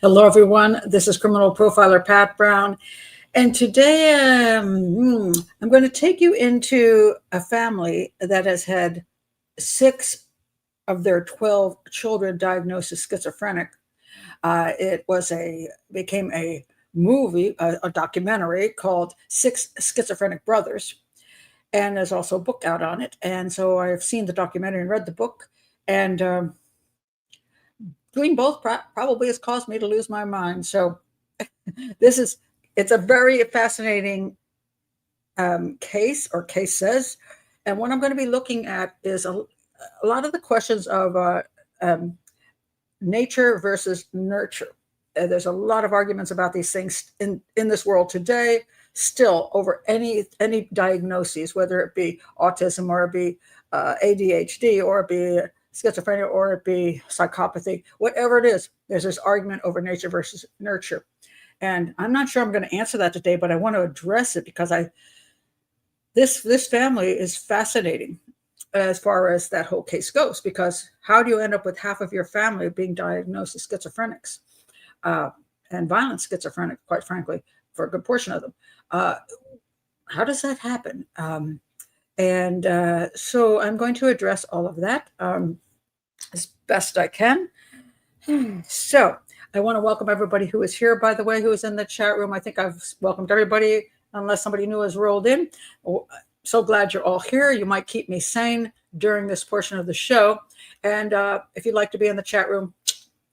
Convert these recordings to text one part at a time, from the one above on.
Hello, everyone. This is criminal profiler Pat Brown. And today I'm going to take you into a family that has had 6 of their 12 children diagnosed as schizophrenic. It became a movie, a documentary called Six Schizophrenic Brothers. And there's also a book out on it. And so I've seen the documentary and read the book. And doing both probably has caused me to lose my mind. So it's a very fascinating case or cases. And what I'm going to be looking at is a lot of the questions of nature versus nurture. There's a lot of arguments about these things in this world today, still over any diagnoses, whether it be autism or it be ADHD or it be schizophrenia or it be psychopathy, whatever it is, there's this argument over nature versus nurture. And I'm not sure I'm going to answer that today, but I want to address it because this family is fascinating as far as that whole case goes, because how do you end up with half of your family being diagnosed as schizophrenics and violent schizophrenic, quite frankly, for a good portion of them? How does that happen? So I'm going to address all of that as best I can. So I want to welcome everybody who is here, by the way, who is in the chat room. I think I've welcomed everybody, unless somebody new has rolled in. So glad you're all here. You might keep me sane during this portion of the show. And if you'd like to be in the chat room,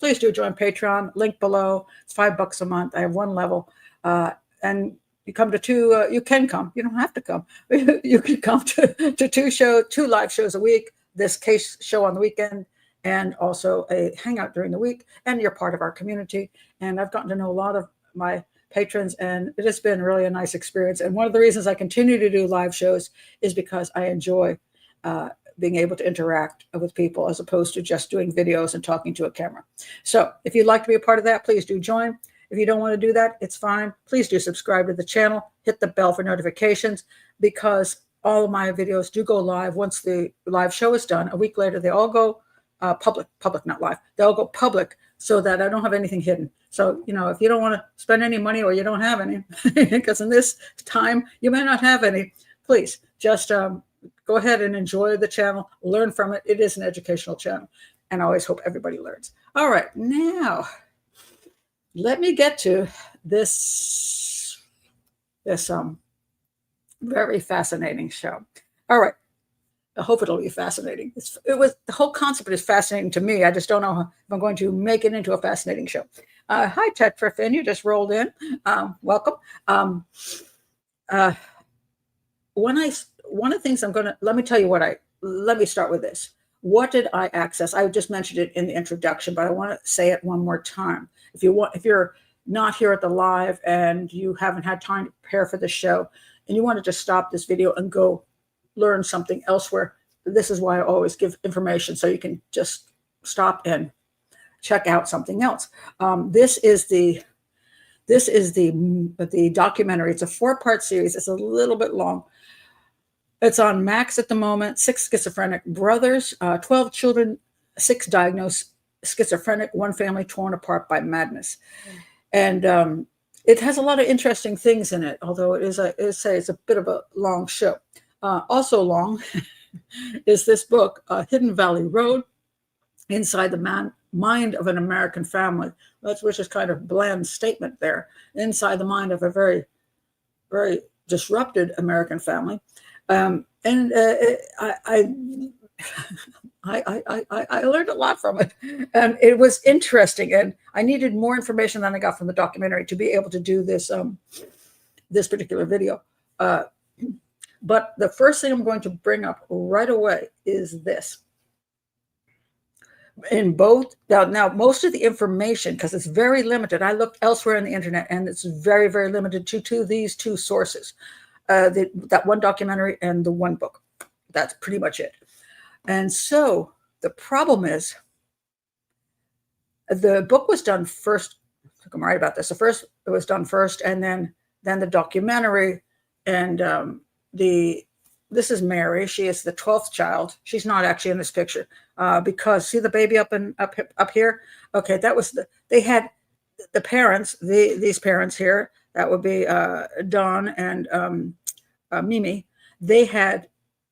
please do join Patreon. Link below. It's $5 a month. I have one level. And you come to two, you can come. You don't have to come. You can come to two live shows a week, this case show on the weekend, and also a hangout during the week. And you're part of our community. And I've gotten to know a lot of my patrons, and it has been really a nice experience. And one of the reasons I continue to do live shows is because I enjoy being able to interact with people as opposed to just doing videos and talking to a camera. So if you'd like to be a part of that, please do join. If you don't want to do that, it's fine. Please do subscribe to the channel, hit the bell for notifications, because all of my videos do go live once the live show is done. A week later, they all go public, not live. They all go public so that I don't have anything hidden. So, if you don't want to spend any money or you don't have any, because in this time, you may not have any, please just go ahead and enjoy the channel, learn from it. It is an educational channel, and I always hope everybody learns. All right, now let me get to this very fascinating show. All right, I hope it'll be fascinating. The whole concept is fascinating to me. I just don't know if I'm going to make it into a fascinating show. Hi, Tetra Finn, you just rolled in. Welcome. One of the things let me tell you let me start with this. What did I access? I just mentioned it in the introduction, but I want to say it one more time. If you're not here at the live and you haven't had time to prepare for the show and you want to just stop this video and go learn something elsewhere, this is why I always give information so you can just stop and check out something else. This is the documentary. It's a 4-part series. It's a little bit long. It's on Max at the moment. 6 schizophrenic brothers, 12 children, 6 diagnosed schizophrenic, 1 family torn apart by madness. And it has a lot of interesting things in it, although it's a bit of a long show. Also long is this book, Hidden Valley Road, Inside the Mind of an American Family, which is kind of bland statement there, inside the mind of a very, very disrupted American family. I learned a lot from it, and it was interesting. And I needed more information than I got from the documentary to be able to do this particular video. But the first thing I'm going to bring up right away is this. In both now, most of the information, because it's very limited, I looked elsewhere on the internet, and it's very, very limited to these 2 sources. That one documentary and the one book. That's pretty much it. And so the problem is the book was done first. I'm right about this. It was done first, and then the documentary. And this is Mary. She is the 12th child. She's not actually in this picture because see the baby up here. Okay, that was they had the parents, these parents here, that would be Don and Mimi, they had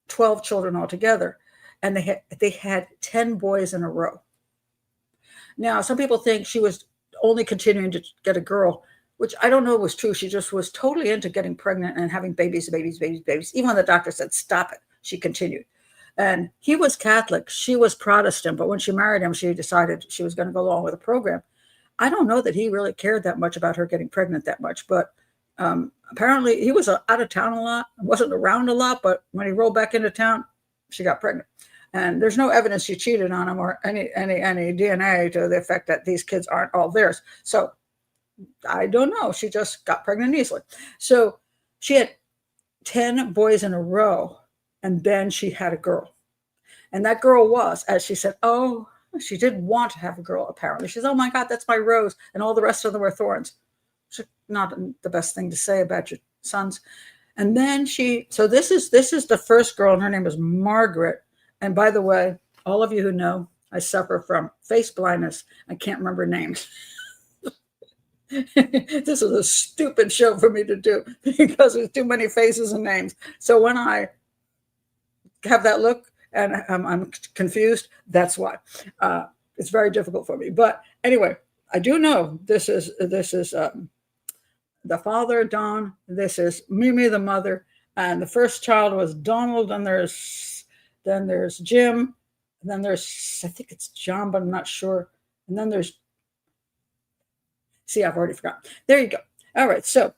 12 children altogether, and they had 10 boys in a row. Now, some people think she was only continuing to get a girl, which I don't know was true. She just was totally into getting pregnant and having babies. Even when the doctor said, stop it, she continued. And he was Catholic. She was Protestant. But when she married him, she decided she was going to go along with the program. I don't know that he really cared that much about her getting pregnant that much. But apparently he was out of town a lot, wasn't around a lot. But when he rolled back into town, she got pregnant. And there's no evidence she cheated on him or any DNA to the effect that these kids aren't all theirs. So I don't know. She just got pregnant easily. So she had 10 boys in a row, and then she had a girl. And that girl was, as she said, she did want to have a girl, apparently. She said, oh my God, that's my rose. And all the rest of them were thorns. Which is not the best thing to say about your sons. And then so this is the first girl, and her name is Margaret. And by the way, all of you who know, I suffer from face blindness. I can't remember names. This is a stupid show for me to do because there's too many faces and names. So when I have that look and I'm confused, that's why. It's very difficult for me. But anyway, I do know this is the father, Don. This is Mimi, the mother. And the first child was Donald, and then there's Jim, and then there's, I think it's John, but I'm not sure. And then I've already forgotten. There you go. All right. So,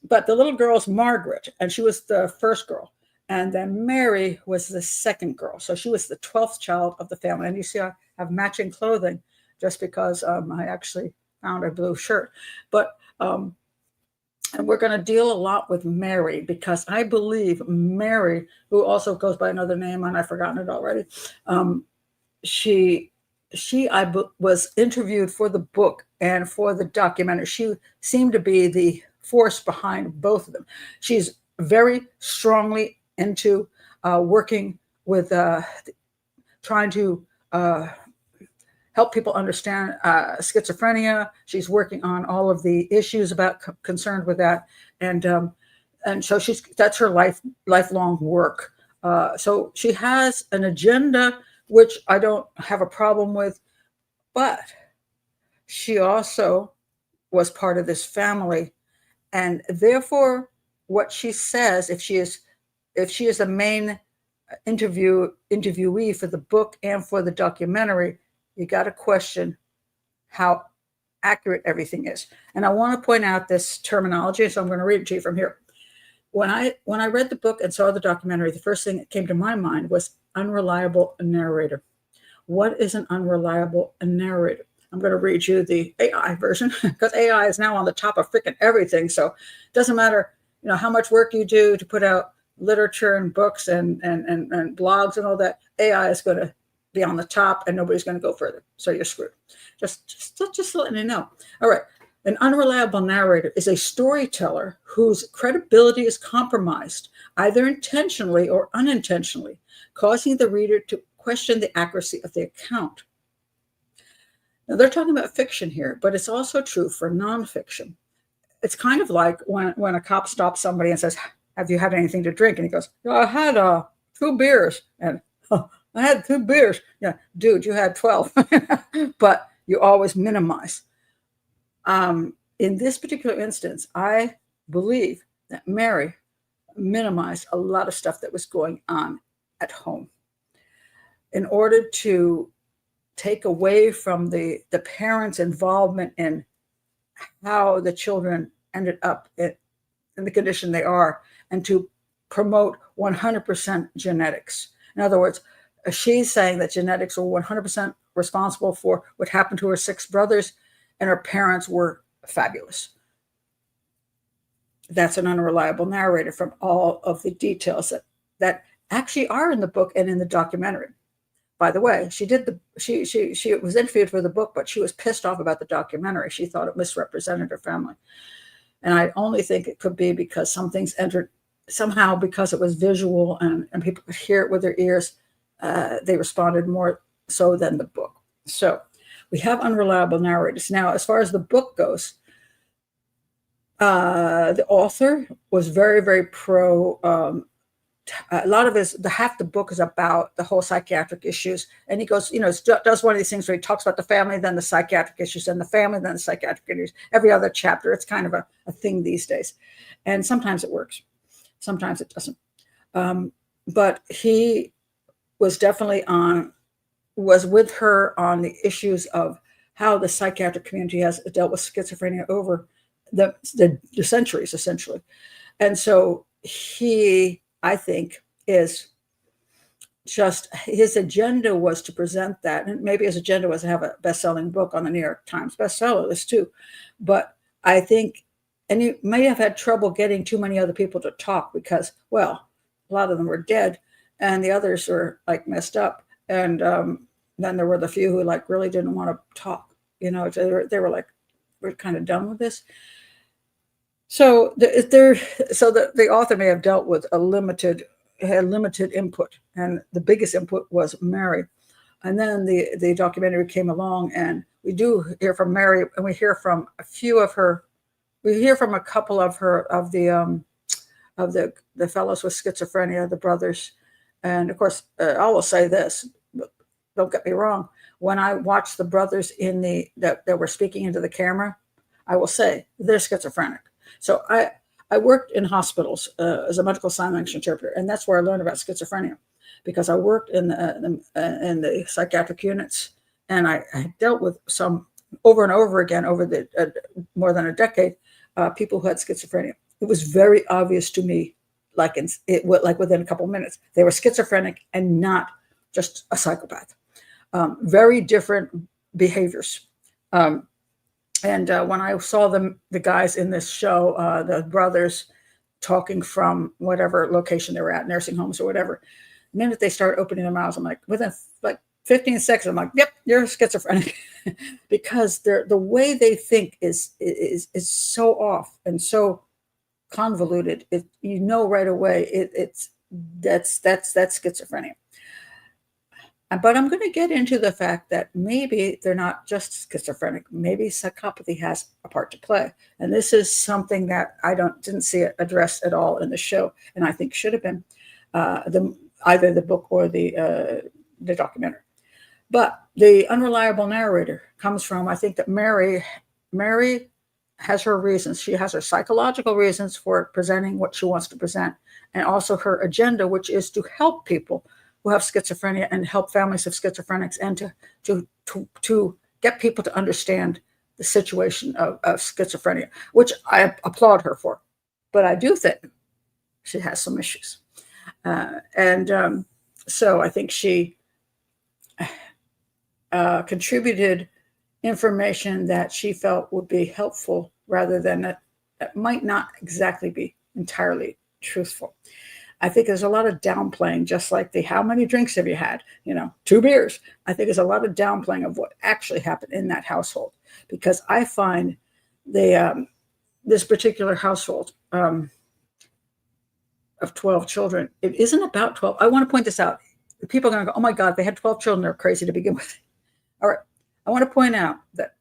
but the little girl's Margaret, and she was the first girl. And then Mary was the second girl. So she was the 12th child of the family. And you see, I have matching clothing just because I actually found a blue shirt. But, and we're going to deal a lot with Mary because I believe Mary, who also goes by another name, and I've forgotten it already, she was interviewed for the book and for the documentary. She seemed to be the force behind both of them. She's very strongly into working with trying to help people understand schizophrenia. She's working on all of the issues concerned with that, and so that's her lifelong work. So she has an agenda, which I don't have a problem with, but she also was part of this family, and therefore, what she says, if she is the main interviewee for the book and for the documentary, you got to question how accurate everything is. And I want to point out this terminology, so I'm going to read it to you from here. When I read the book and saw the documentary, the first thing that came to my mind was unreliable narrator. What is an unreliable narrator? I'm going to read you the AI version because AI is now on the top of freaking everything. So it doesn't matter, how much work you do to put out literature and books and blogs and all that. AI is going to be on the top, and nobody's going to go further. So you're screwed. Just letting you know. All right. An unreliable narrator is a storyteller whose credibility is compromised, either intentionally or unintentionally, causing the reader to question the accuracy of the account. Now, they're talking about fiction here, but it's also true for nonfiction. It's kind of like when a cop stops somebody and says, have you had anything to drink? And he goes, I had 2 beers. And I had 2 beers. Yeah, dude, you had 12. But you always minimize. In this particular instance, I believe that Mary minimized a lot of stuff that was going on at home in order to take away from the parents' involvement in how the children ended up in the condition they are, and to promote 100% genetics. In other words, she's saying that genetics were 100% responsible for what happened to her 6 brothers, and her parents were fabulous. That's an unreliable narrator from all of the details that actually are in the book and in the documentary. By the way, she was interviewed for the book, but she was pissed off about the documentary. She thought it misrepresented her family. And I only think it could be because some things entered somehow, because it was visual and people could hear it with their ears. They responded more so than the book. So we have unreliable narrators. Now, as far as the book goes, the author was very, very pro. A lot of half the book is about the whole psychiatric issues, and he goes, does one of these things where he talks about the family, then the psychiatric issues, and the family, then the psychiatric issues. Every other chapter, it's kind of a thing these days, and sometimes it works, sometimes it doesn't. But he was definitely was with her on the issues of how the psychiatric community has dealt with schizophrenia over the centuries, essentially. And so he, I think, is just, his agenda was to present that. And maybe his agenda was to have a best-selling book on the New York Times bestseller list too. But I think, and he may have had trouble getting too many other people to talk because, well, a lot of them were dead and the others were like messed up. And then there were the few who like really didn't want to talk. They were like, we're kind of done with this. So the author may have dealt with had limited input, and the biggest input was Mary. And then the documentary came along, and we do hear from Mary, and we hear from a few of her. We hear from a couple of the fellows with schizophrenia, the brothers. And of course, I will say this, don't get me wrong. When I watched the brothers that were speaking into the camera, I will say they're schizophrenic. So I worked in hospitals as a medical sign language interpreter, and that's where I learned about schizophrenia, because I worked in the psychiatric units, and I dealt with some over and over again over the more than a decade, people who had schizophrenia. It was very obvious to me, like within a couple of minutes, they were schizophrenic and not just a psychopath. Very different behaviors. And when I saw the guys in this show, the brothers talking from whatever location they were at, nursing homes or whatever, the minute they start opening their mouths, I'm like, within like 15 seconds, I'm like, yep, you're schizophrenic. Because the way they think is so off and so convoluted. Right away, that's schizophrenia. But I'm going to get into the fact that maybe they're not just schizophrenic. Maybe psychopathy has a part to play. And this is something that I didn't see it addressed at all in the show, and I think should have been either the book or the documentary. But the unreliable narrator comes from, I think that Mary has her reasons. She has her psychological reasons for presenting what she wants to present, and also her agenda, which is to help people who have schizophrenia and help families of schizophrenics, and to get people to understand the situation of schizophrenia, which I applaud her for. But I do think she has some issues. So I think she contributed information that she felt would be helpful rather than that might not exactly be entirely truthful. I think there's a lot of downplaying, just like how many drinks have you had? 2 beers. I think there's a lot of downplaying of what actually happened in that household, because I find this particular household of 12 children, it isn't about 12. I want to point this out. People are going to go, oh my God, they had 12 children. They're crazy to begin with. All right. I want to point out that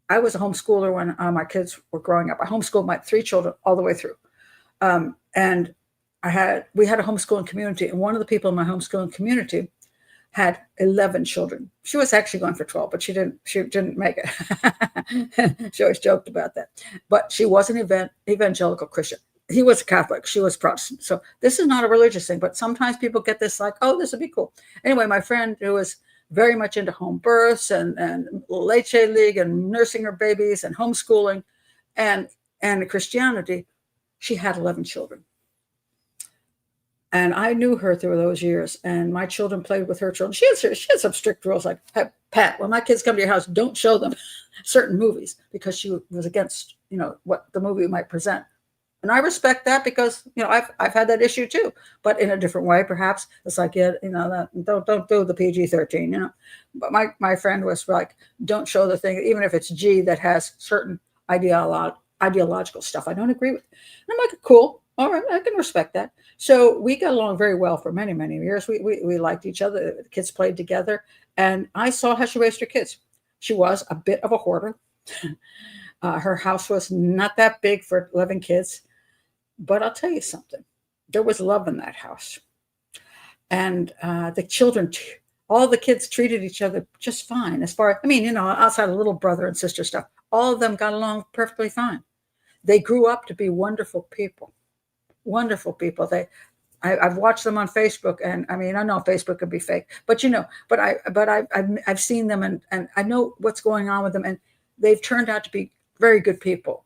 I was a homeschooler when my kids were growing up. I homeschooled my 3 children all the way through. And we had a homeschooling community, and one of the people in my homeschooling community had 11 children. She was actually going for 12, but she didn't make it. She always joked about that. But she was an evangelical Christian. He was a Catholic. She was Protestant. So this is not a religious thing, but sometimes people get this like, oh, this would be cool. Anyway, my friend who was very much into home births and Leche League and nursing her babies and homeschooling and Christianity, she had 11 children. And I knew her through those years, and my children played with her children. She had some strict rules, like, hey, Pat, when my kids come to your house, don't show them certain movies, because she was against, what the movie might present. And I respect that, because, I've had that issue too, but in a different way, perhaps. It's like, don't do the PG-13, But my friend was like, don't show the thing, even if it's G, that has certain ideological stuff I don't agree with. And I'm like, cool. All right, I can respect that. So we got along very well for many, many years. We liked each other. The kids played together. And I saw how she raised her kids. She was a bit of a hoarder. Her house was not that big for 11 kids, but I'll tell you something. There was love in that house. And the children, all the kids treated each other just fine. As far, I mean, you know, outside of little brother and sister stuff, all of them got along perfectly fine. They grew up to be wonderful people. Wonderful people. I've watched them on Facebook, and I mean, I know Facebook could be fake, but you know, I've seen them, and I know what's going on with them, and they've turned out to be very good people,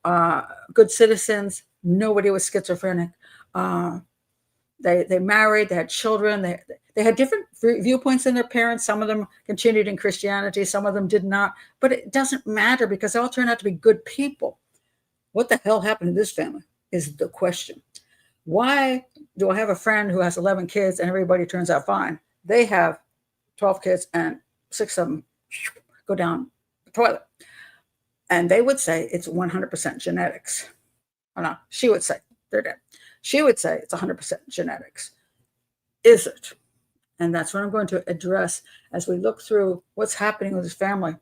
good citizens. Nobody was schizophrenic. They married, they had children, they had different viewpoints than their parents. Some of them continued in Christianity, some of them did not, but it doesn't matter because they all turned out to be good people. What the hell happened to this family is the question. Why do I have a friend who has 11 kids and everybody turns out fine? They have 12 kids and 6 of them go down the toilet. And they would say it's 100% genetics. Oh, no, she would say they're dead. She would say it's 100% genetics. Is it? And that's what I'm going to address as we look through what's happening with this family.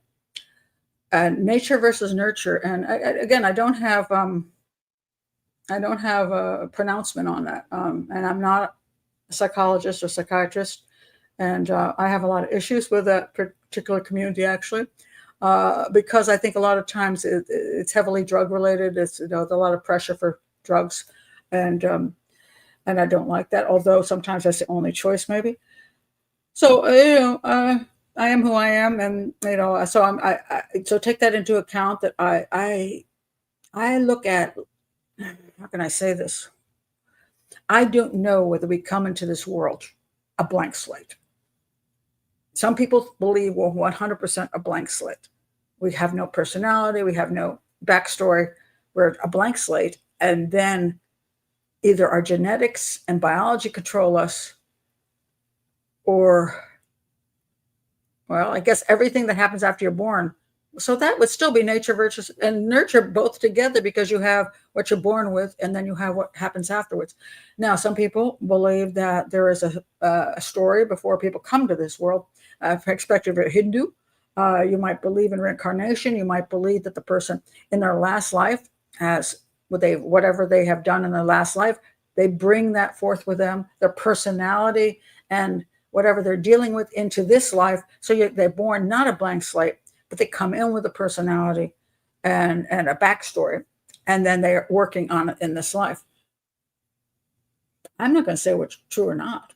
Nature versus nurture. And again, I don't have a pronouncement on that. And I'm not a psychologist or psychiatrist. And I have a lot of issues with that particular community, actually, because I think a lot of times it's heavily drug related. It's, you know, there's a lot of pressure for drugs. And I don't like that, although sometimes that's the only choice, maybe. So, you know, I am who I am. And, you know, so so take that into account that I look at, how can I say this? I don't know whether we come into this world a blank slate. Some people believe we're 100% a blank slate. We have no personality. We have no backstory. We're a blank slate. And then either our genetics and biology control us, or, well, I guess everything that happens after you're born. So that would still be nature versus and nurture both together, because you have what you're born with and then you have what happens afterwards. Now, some people believe that there is a story before people come to this world. Perspective of Hindu, you might believe in reincarnation. You might believe that the person in their last life has whatever they have done in their last life, they bring that forth with them, their personality and whatever they're dealing with into this life. So they're born not a blank slate, but they come in with a personality and a backstory, and then they're working on it in this life. I'm not going to say what's true or not,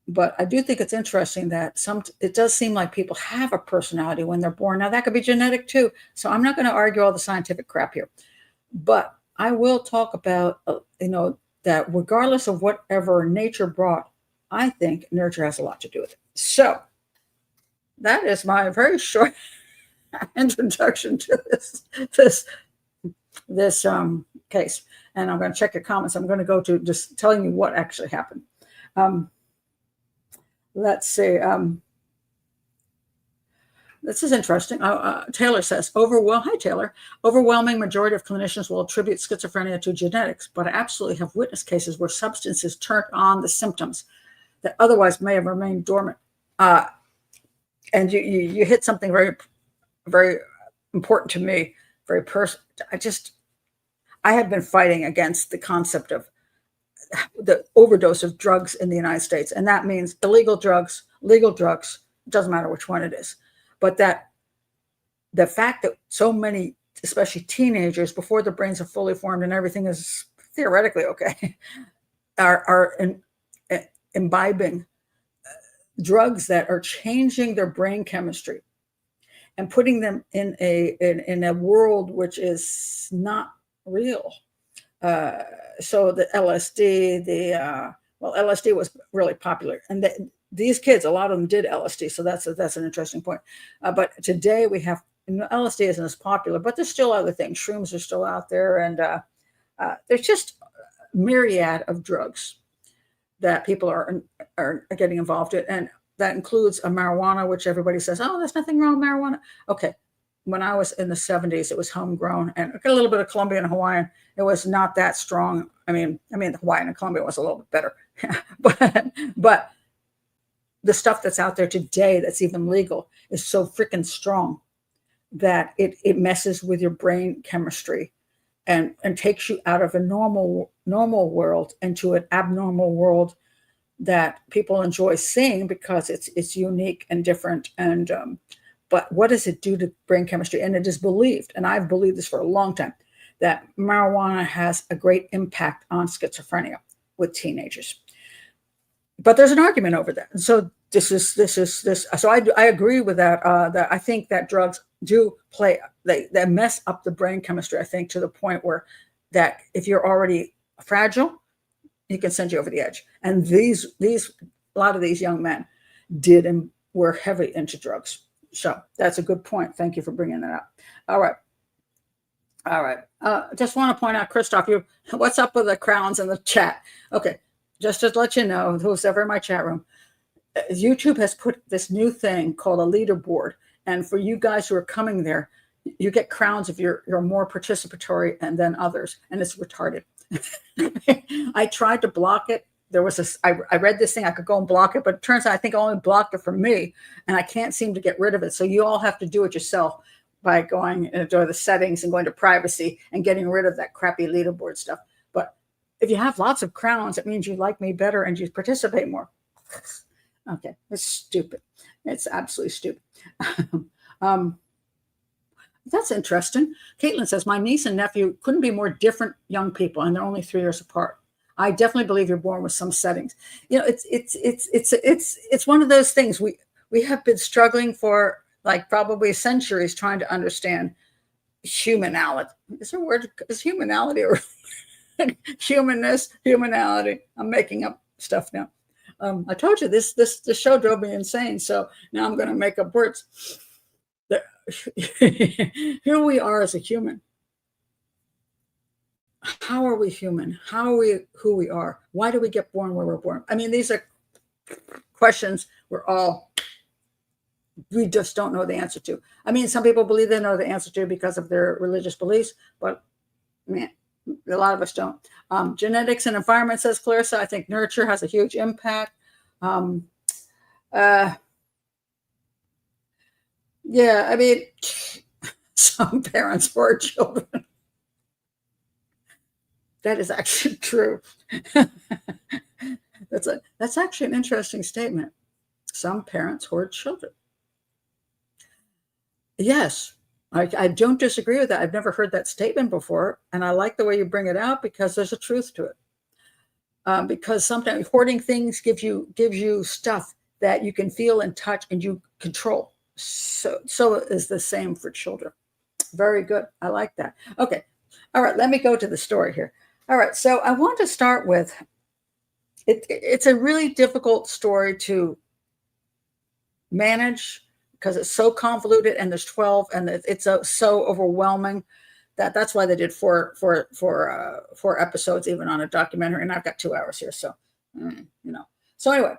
but I do think it's interesting that it does seem like people have a personality when they're born. Now, that could be genetic too. So I'm not going to argue all the scientific crap here, but I will talk about, you know, that regardless of whatever nature brought, I think nurture has a lot to do with it. So that is my very short introduction to this case. And I'm going to check your comments. I'm going to go to just telling you what actually happened. Let's see. This is interesting. Taylor says, hi, Taylor. Overwhelming majority of clinicians will attribute schizophrenia to genetics, but I absolutely have witnessed cases where substances turned on the symptoms that otherwise may have remained dormant. And you hit something very, very important to me, very personal. I have been fighting against the concept of the overdose of drugs in the United States. And that means illegal drugs, legal drugs, doesn't matter which one it is. But that the fact that so many, especially teenagers, before their brains are fully formed and everything is theoretically okay, are imbibing drugs that are changing their brain chemistry and putting them in a world which is not real. So the LSD, LSD was really popular, and these kids, a lot of them did LSD. So that's an interesting point. But today we have, LSD isn't as popular, but there's still other things. Shrooms are still out there, and there's just a myriad of drugs that people are getting involved in, and that includes a marijuana, which everybody says, oh, there's nothing wrong with marijuana. Okay. When I was in the 70s, it was homegrown, and a little bit of Colombian and Hawaiian. It was not that strong. I mean, the Hawaiian and Colombian was a little bit better, but the stuff that's out there today that's even legal is so freaking strong that it messes with your brain chemistry and takes you out of a normal world into an abnormal world that people enjoy seeing because it's unique and different. And but what does it do to brain chemistry? And it is believed, and I've believed this for a long time, that marijuana has a great impact on schizophrenia with teenagers. But there's an argument over that. And so this. So I agree with that. That I think that drugs do play, they mess up the brain chemistry, I think, to the point where that if you're already fragile, it can send you over the edge. And these a lot of these young men did and were heavy into drugs. So that's a good point. Thank you for bringing that up. All right. Just want to point out, Christoph, what's up with the crowns in the chat? Okay, just to let you know, who's ever in my chat room, YouTube has put this new thing called a leaderboard. And for you guys who are coming there, you get crowns if you're more participatory and than others. And it's retarded. I tried to block it. I read this thing, I could go and block it, but it turns out I think I only blocked it for me, and I can't seem to get rid of it. So you all have to do it yourself by going into the settings and going to privacy and getting rid of that crappy leaderboard stuff. But if you have lots of crowns, it means you like me better and you participate more. Okay, it's stupid. It's absolutely stupid. That's interesting. Caitlin says, my niece and nephew couldn't be more different young people, and they're only 3 years apart. I definitely believe you're born with some settings. You know, it's one of those things we have been struggling for like probably centuries trying to understand humanality. Is there a word? Is humanality or humanness? Humanality. I'm making up stuff now. I told you this show drove me insane, so now I'm going to make up words. Here we are as a human. How are we human? How are we who we are? Why do we get born where we're born? I mean, these are questions we just don't know the answer to. I mean, some people believe they know the answer to because of their religious beliefs, but man, a lot of us don't. Genetics and environment, says Clarissa. I think nurture has a huge impact. Yeah, I mean, some parents were children. That is actually true. That's actually an interesting statement. Some parents hoard children. Yes, I don't disagree with that. I've never heard that statement before, and I like the way you bring it out because there's a truth to it. Because sometimes hoarding things gives you stuff that you can feel and touch and you control. So is the same for children. Very good. I like that. Okay. All right. Let me go to the story here. All right. So I want to start with it's a really difficult story to manage because it's so convoluted and there's 12 and it's so overwhelming that's why they did four episodes even on a documentary, and I've got 2 hours here. So, So anyway,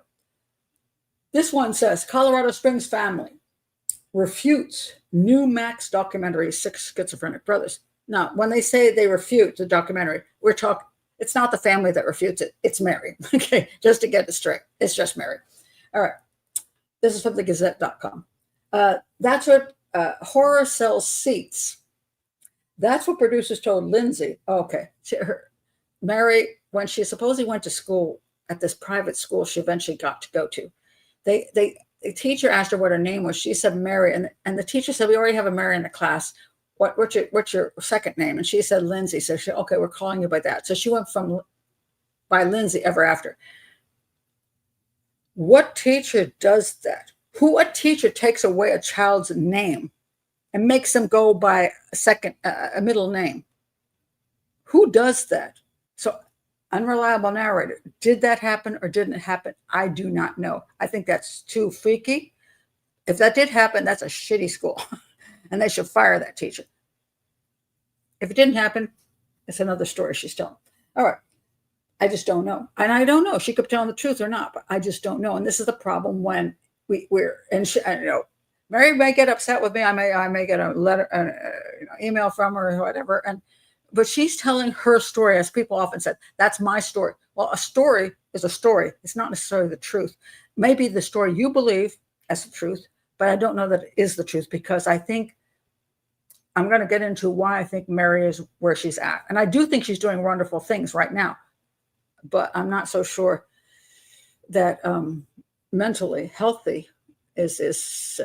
this one says Colorado Springs family refutes new Max documentary, 6 schizophrenic brothers. Now, when they say they refute the documentary, we're talking, it's not the family that refutes it. It's Mary. Okay, just to get it straight. It's just Mary. All right. This is from the Gazette.com. That's what horror sells seats. That's what producers told Lindsay. Okay. Mary, when she supposedly went to school at this private school she eventually got to go to, the teacher asked her what her name was. She said Mary, and the teacher said, we already have a Mary in the class. What's your second name? And she said Lindsay. So she, okay, we're calling you by that. So she went by Lindsay ever after. What teacher does that? What teacher takes away a child's name and makes them go by a middle name? Who does that? So unreliable narrator. Did that happen or didn't it happen? I do not know. I think that's too freaky. If that did happen, that's a shitty school. And they should fire that teacher. If it didn't happen, it's another story she's telling. All right. I just don't know. And I don't know. She could be telling the truth or not, but I just don't know. And this is the problem when Mary may get upset with me. I may get a letter, email from her or whatever. But she's telling her story, as people often said, that's my story. Well, a story is a story. It's not necessarily the truth. Maybe the story you believe as the truth, but I don't know that it is the truth, because I think I'm going to get into why I think Mary is where she's at. And I do think she's doing wonderful things right now, but I'm not so sure that mentally healthy is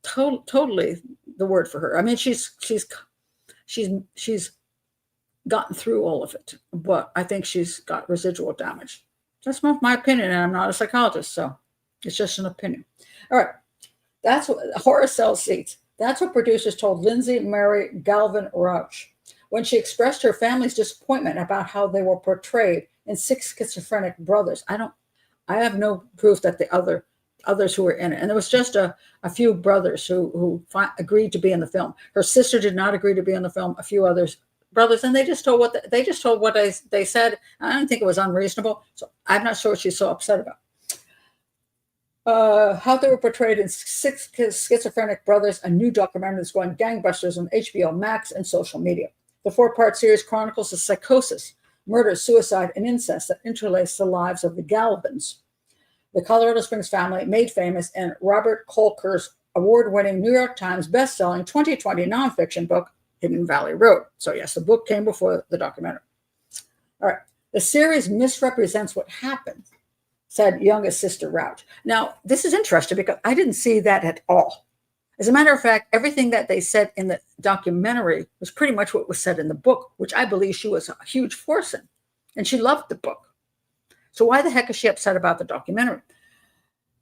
totally the word for her. I mean, she's gotten through all of it, but I think she's got residual damage. That's my opinion, and I'm not a psychologist, so it's just an opinion. All right, that's what horror sells seats. That's what producers told Lindsay Mary Galvin Rauch when she expressed her family's disappointment about how they were portrayed in Six Schizophrenic Brothers. I have no proof that the others who were in it, and there was just a few brothers who agreed to be in the film. Her sister did not agree to be in the film. A few others brothers, and they just told what they said. I don't think it was unreasonable, so I'm not sure what she's so upset about. How they were portrayed in Six Schizophrenic Brothers, a new documentary that's going gangbusters on HBO Max and social media. The 4-part series chronicles the psychosis, murder, suicide, and incest that interlace the lives of the Galvins, the Colorado Springs family made famous in Robert Kolker's award-winning New York Times best-selling 2020 nonfiction book, Hidden Valley Road. So yes, the book came before the documentary. All right. The series misrepresents what happened, said youngest sister Rauch. Now, this is interesting because I didn't see that at all. As a matter of fact, everything that they said in the documentary was pretty much what was said in the book, which I believe she was a huge force in. And she loved the book. So why the heck is she upset about the documentary?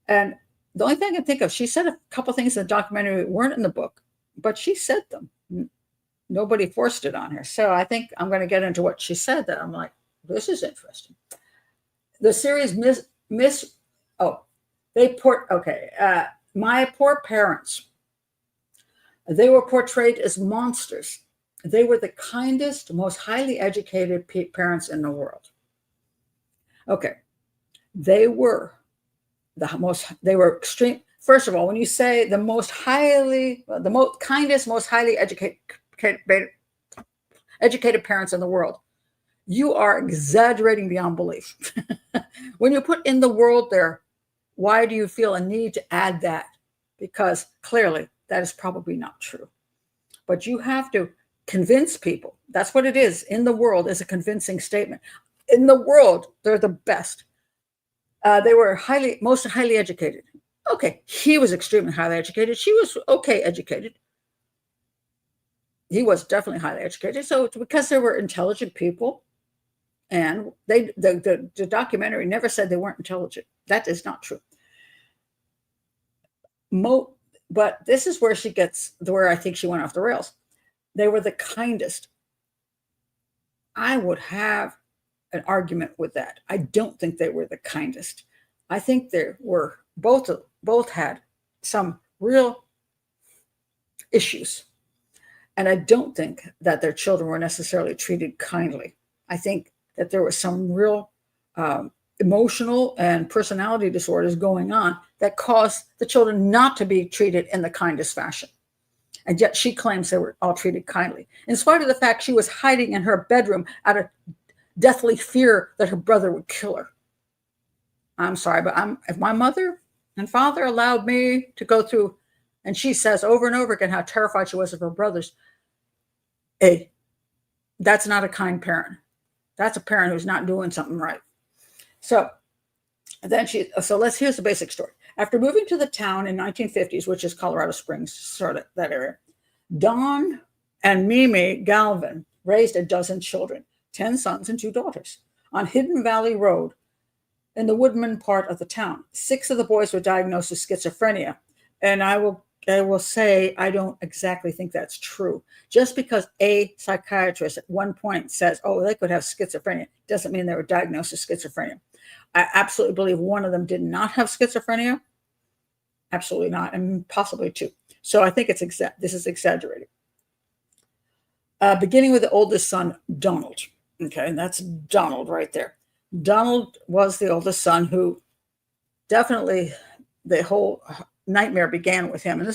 And the only thing I can think of, she said a couple things in the documentary that weren't in the book, but she said them. Nobody forced it on her. So I think I'm going to get into what she said that I'm like, this is interesting. The series my poor parents, they were portrayed as monsters. They were the kindest, most highly educated parents in the world. Okay. They were extreme. First of all, when you say the most kindest, most highly educated parents in the world, you are exaggerating beyond belief. When you put in the world there, why do you feel a need to add that? Because clearly that is probably not true. But you have to convince people. That's what it is. In the world is a convincing statement. In the world, they're the best. They were most highly educated. Okay, he was extremely highly educated. She was okay educated. He was definitely highly educated. So because they were intelligent people, and the documentary never said they weren't intelligent. That is not true. But this is where where I think she went off the rails. They were the kindest. I would have an argument with that. I don't think they were the kindest. I think they were both had some real issues. And I don't think that their children were necessarily treated kindly. I think that there was some real emotional and personality disorders going on that caused the children not to be treated in the kindest fashion. And yet she claims they were all treated kindly, in spite of the fact she was hiding in her bedroom out of deathly fear that her brother would kill her. I'm sorry, but if my mother and father allowed me to go through, and she says over and over again how terrified she was of her brothers, that's not a kind parent. That's a parent who's not doing something right. So here's the basic story. After moving to the town in 1950s, which is Colorado Springs, sort of that area, Don and Mimi Galvin raised a dozen children, 10 sons and 2 daughters, on Hidden Valley Road in the Woodman part of the town. 6 of the boys were diagnosed with schizophrenia. And I will say I don't exactly think that's true. Just because a psychiatrist at one point says, oh, they could have schizophrenia, doesn't mean they were diagnosed with schizophrenia. I absolutely believe one of them did not have schizophrenia. Absolutely not, and possibly 2. So I think this is exaggerated. Beginning with the oldest son, Donald. Okay, and that's Donald right there. Donald was the oldest son who definitely the whole nightmare began with him. And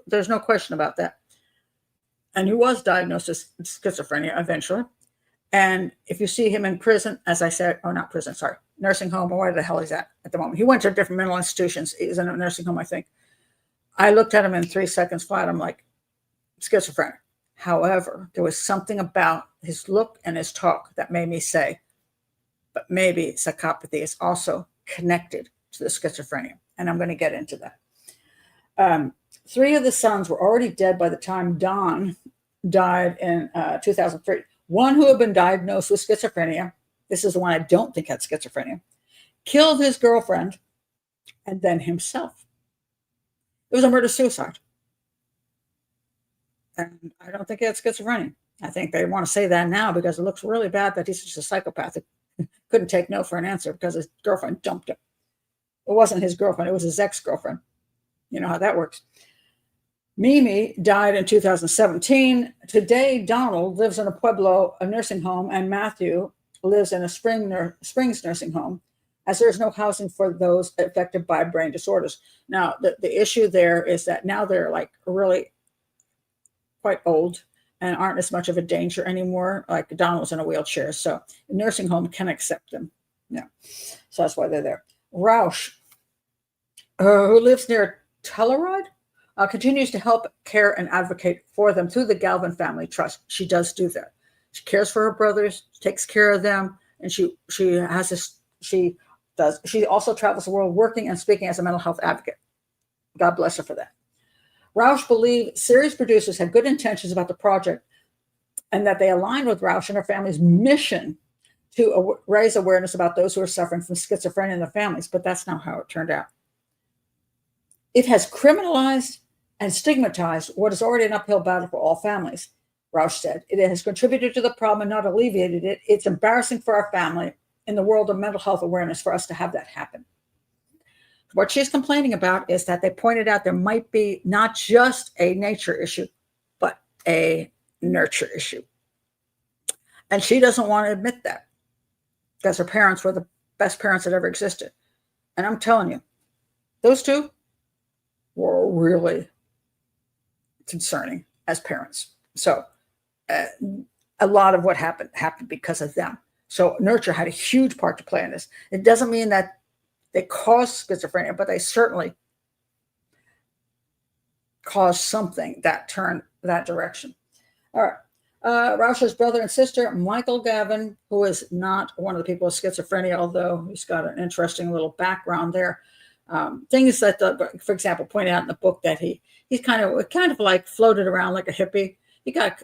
there's no question about that. And he was diagnosed with schizophrenia eventually. And if you see him in prison, as I said, or not prison, sorry, nursing home, or where the hell he's at the moment. He went to different mental institutions. He's in a nursing home, I think. I looked at him in 3 seconds flat. I'm like, schizophrenic. However, there was something about his look and his talk that made me say, but maybe psychopathy is also connected to the schizophrenia. And I'm going to get into that. 3 of the sons were already dead by the time Don died in 2003. One who had been diagnosed with schizophrenia, this is the one I don't think had schizophrenia, killed his girlfriend and then himself. It was a murder-suicide. And I don't think he had schizophrenia. I think they want to say that now because it looks really bad that he's just a psychopath. Couldn't take no for an answer because his girlfriend dumped him. It wasn't his girlfriend. It was his ex-girlfriend. You know how that works. Mimi died in 2017. Today, Donald lives in a Pueblo, a nursing home, and Matthew lives in a Springs nursing home, as there's no housing for those affected by brain disorders. Now, the issue there is that now they're like really quite old and aren't as much of a danger anymore. Like Donald's in a wheelchair, so the nursing home can accept them. Yeah, so that's why they're there. Rauch, who lives near Telluride, continues to help care and advocate for them through the Galvin Family Trust. She does do that. She cares for her brothers, takes care of them, and she also travels the world working and speaking as a mental health advocate. God bless her for that. Rauch believed series producers had good intentions about the project and that they aligned with Rauch and her family's mission to raise awareness about those who are suffering from schizophrenia in their families, but that's not how it turned out. It has criminalized and stigmatized what is already an uphill battle for all families, Rauch said. It has contributed to the problem and not alleviated it. It's embarrassing for our family in the world of mental health awareness for us to have that happen. What she's complaining about is that they pointed out there might be not just a nature issue, but a nurture issue. And she doesn't want to admit that because her parents were the best parents that ever existed. And I'm telling you, those two were really concerning as parents. So a lot of what happened because of them. So nurture had a huge part to play in this. It doesn't mean that they caused schizophrenia, but they certainly caused something that turned that direction. All right. Rauch's brother and sister, Michael Galvin, who is not one of the people with schizophrenia, although he's got an interesting little background there. Things that, for example, point out in the book that he's kind of like floated around like a hippie. He got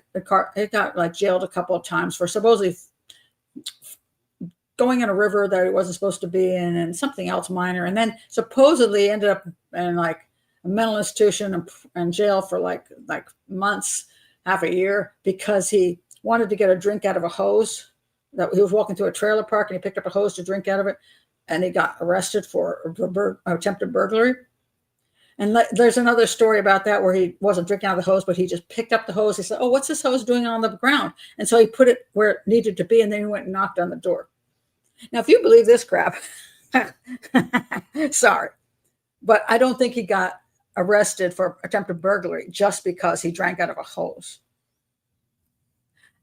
like jailed a couple of times for supposedly going in a river that he wasn't supposed to be in, and something else minor, and then supposedly ended up in like a mental institution and jail for like months, half a year, because he wanted to get a drink out of a hose. That he was walking through a trailer park and he picked up a hose to drink out of it, and he got arrested for attempted burglary. And there's another story about that where he wasn't drinking out of the hose, but he just picked up the hose. He said, "Oh, what's this hose doing on the ground?" And so he put it where it needed to be, and then he went and knocked on the door. Now, if you believe this crap, sorry, but I don't think he got arrested for attempted burglary just because he drank out of a hose.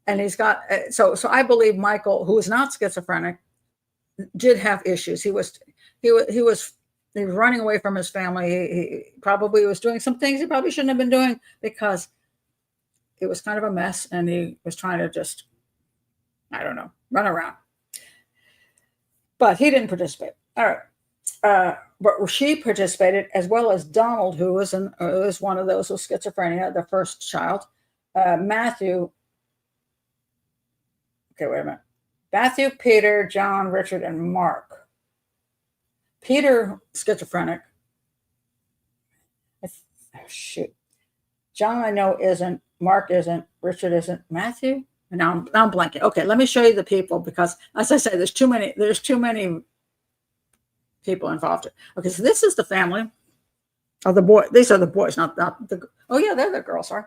And he's got, so I believe Michael, who is not schizophrenic, did have issues. He was running away from his family. He probably was doing some things he probably shouldn't have been doing because it was kind of a mess, and he was trying to just, I don't know, run around. But he didn't participate. All right. But she participated, as well as Donald, who was one of those with schizophrenia, the first child. Matthew. Okay, wait a minute. Matthew, Peter, John, Richard, and Mark. Peter, schizophrenic. Shoot. John, I know, isn't. Mark isn't. Richard isn't. Matthew? Now I'm blanking. Okay, let me show you the people because, as I say, there's too many people involved. Okay, so this is the family of the boy. These are the boys, not the. Oh yeah, they're the girls. Sorry,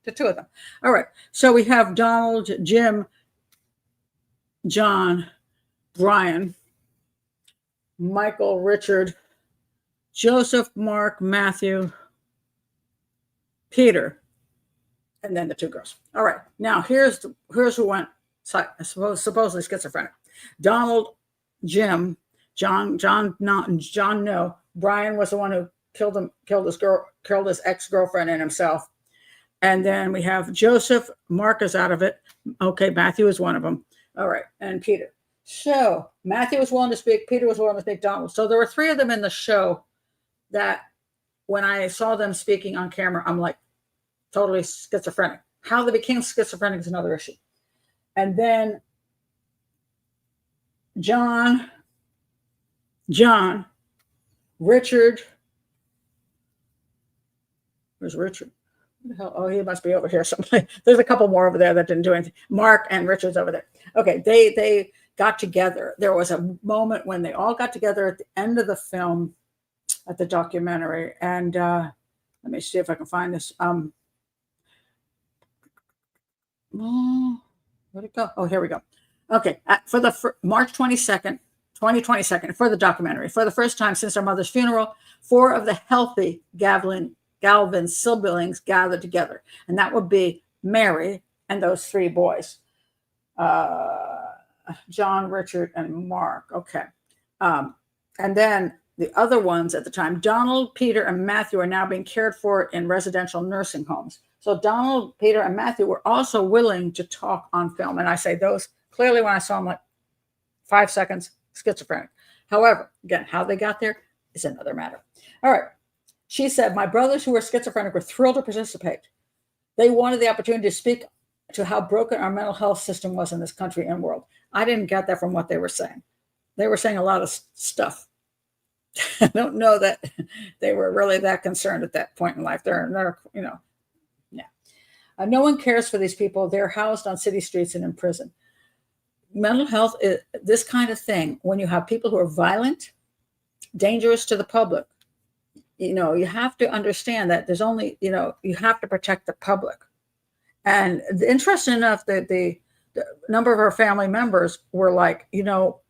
the two of them. All right. So we have Donald, Jim, John, Brian, Michael, Richard, Joseph, Mark, Matthew, Peter, and then the two girls. All right. Now here's who went supposedly schizophrenic. Donald, Jim, John, no. Brian was the one who killed his ex-girlfriend and himself. And then we have Joseph. Mark is out of it. Okay, Matthew is one of them. All right, and Peter. So Matthew was willing to speak. Peter was willing to speak. Donald. So there were three of them in the show that when I saw them speaking on camera, I'm like, totally schizophrenic. How they became schizophrenic is another issue. And then John, Richard. Where's Richard? Oh, he must be over here somewhere. There's a couple more over there that didn't do anything. Mark and Richard's over there. Okay, they got together. There was a moment when they all got together at the end of the film, at the documentary. And let me see if I can find this. Where'd it go? Oh, here we go. Okay, for the March 22nd, 2022, for the documentary, for the first time since our mother's funeral, 4 of the healthy Galvin siblings gathered together, and that would be Mary and those 3 boys, John, Richard, and Mark. Okay, and then the other ones at the time, Donald, Peter, and Matthew, are now being cared for in residential nursing homes. So Donald, Peter, and Matthew were also willing to talk on film, and I say those clearly when I saw them, like 5 seconds, schizophrenic. However, again, how they got there is another matter. All right. She said, my brothers who were schizophrenic were thrilled to participate. They wanted the opportunity to speak to how broken our mental health system was in this country and world. I didn't get that from what they were saying. They were saying a lot of stuff. I don't know that they were really that concerned at that point in life. They're no one cares for these people. They're housed on city streets and in prison. Mental health is this kind of thing. When you have people who are violent, dangerous to the public, you have to understand that there's only, you have to protect the public. And interesting enough, that the number of her family members were like,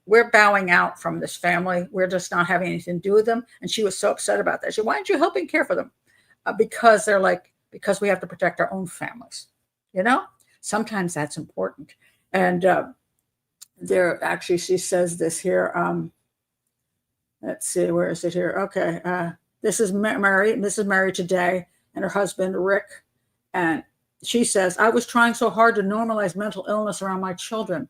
we're bowing out from this family. We're just not having anything to do with them. And she was so upset about that. She said, why aren't you helping care for them? Because they're like, because we have to protect our own families. Sometimes that's important. And she says this here. Let's see, where is it here? Okay. This is Mary. This is Mary today, and her husband, Rick. And she says, I was trying so hard to normalize mental illness around my children.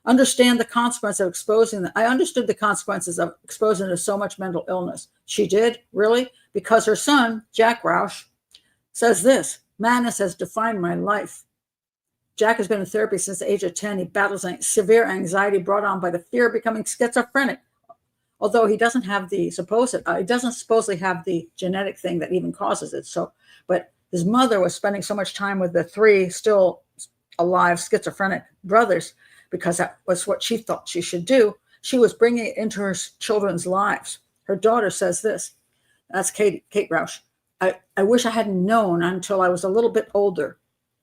Understand the consequence of exposing them. I understood the consequences of exposing them to so much mental illness. She did, really? Because her son, Jack Rauch, says this, madness has defined my life. Jack has been in therapy since the age of 10. He battles severe anxiety brought on by the fear of becoming schizophrenic. Although he doesn't have he doesn't supposedly have the genetic thing that even causes it. So, but his mother was spending so much time with the 3 still alive schizophrenic brothers because that was what she thought she should do. She was bringing it into her children's lives. Her daughter says this. That's Kate Rauch. I wish I hadn't known until I was a little bit older.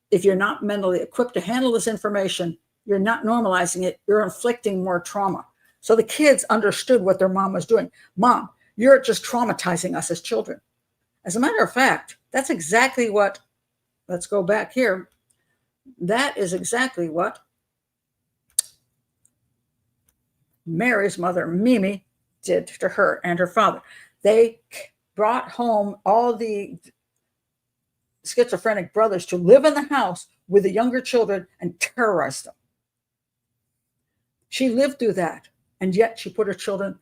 If you're not mentally equipped to handle this information, you're not normalizing it. You're inflicting more trauma. So the kids understood what their mom was doing. Mom, you're just traumatizing us as children. As a matter of fact, that's exactly what, let's go back here. That is exactly what Mary's mother, Mimi, did to her and her father. They brought home all the schizophrenic brothers to live in the house with the younger children and terrorized them. She lived through that. And yet she put her children,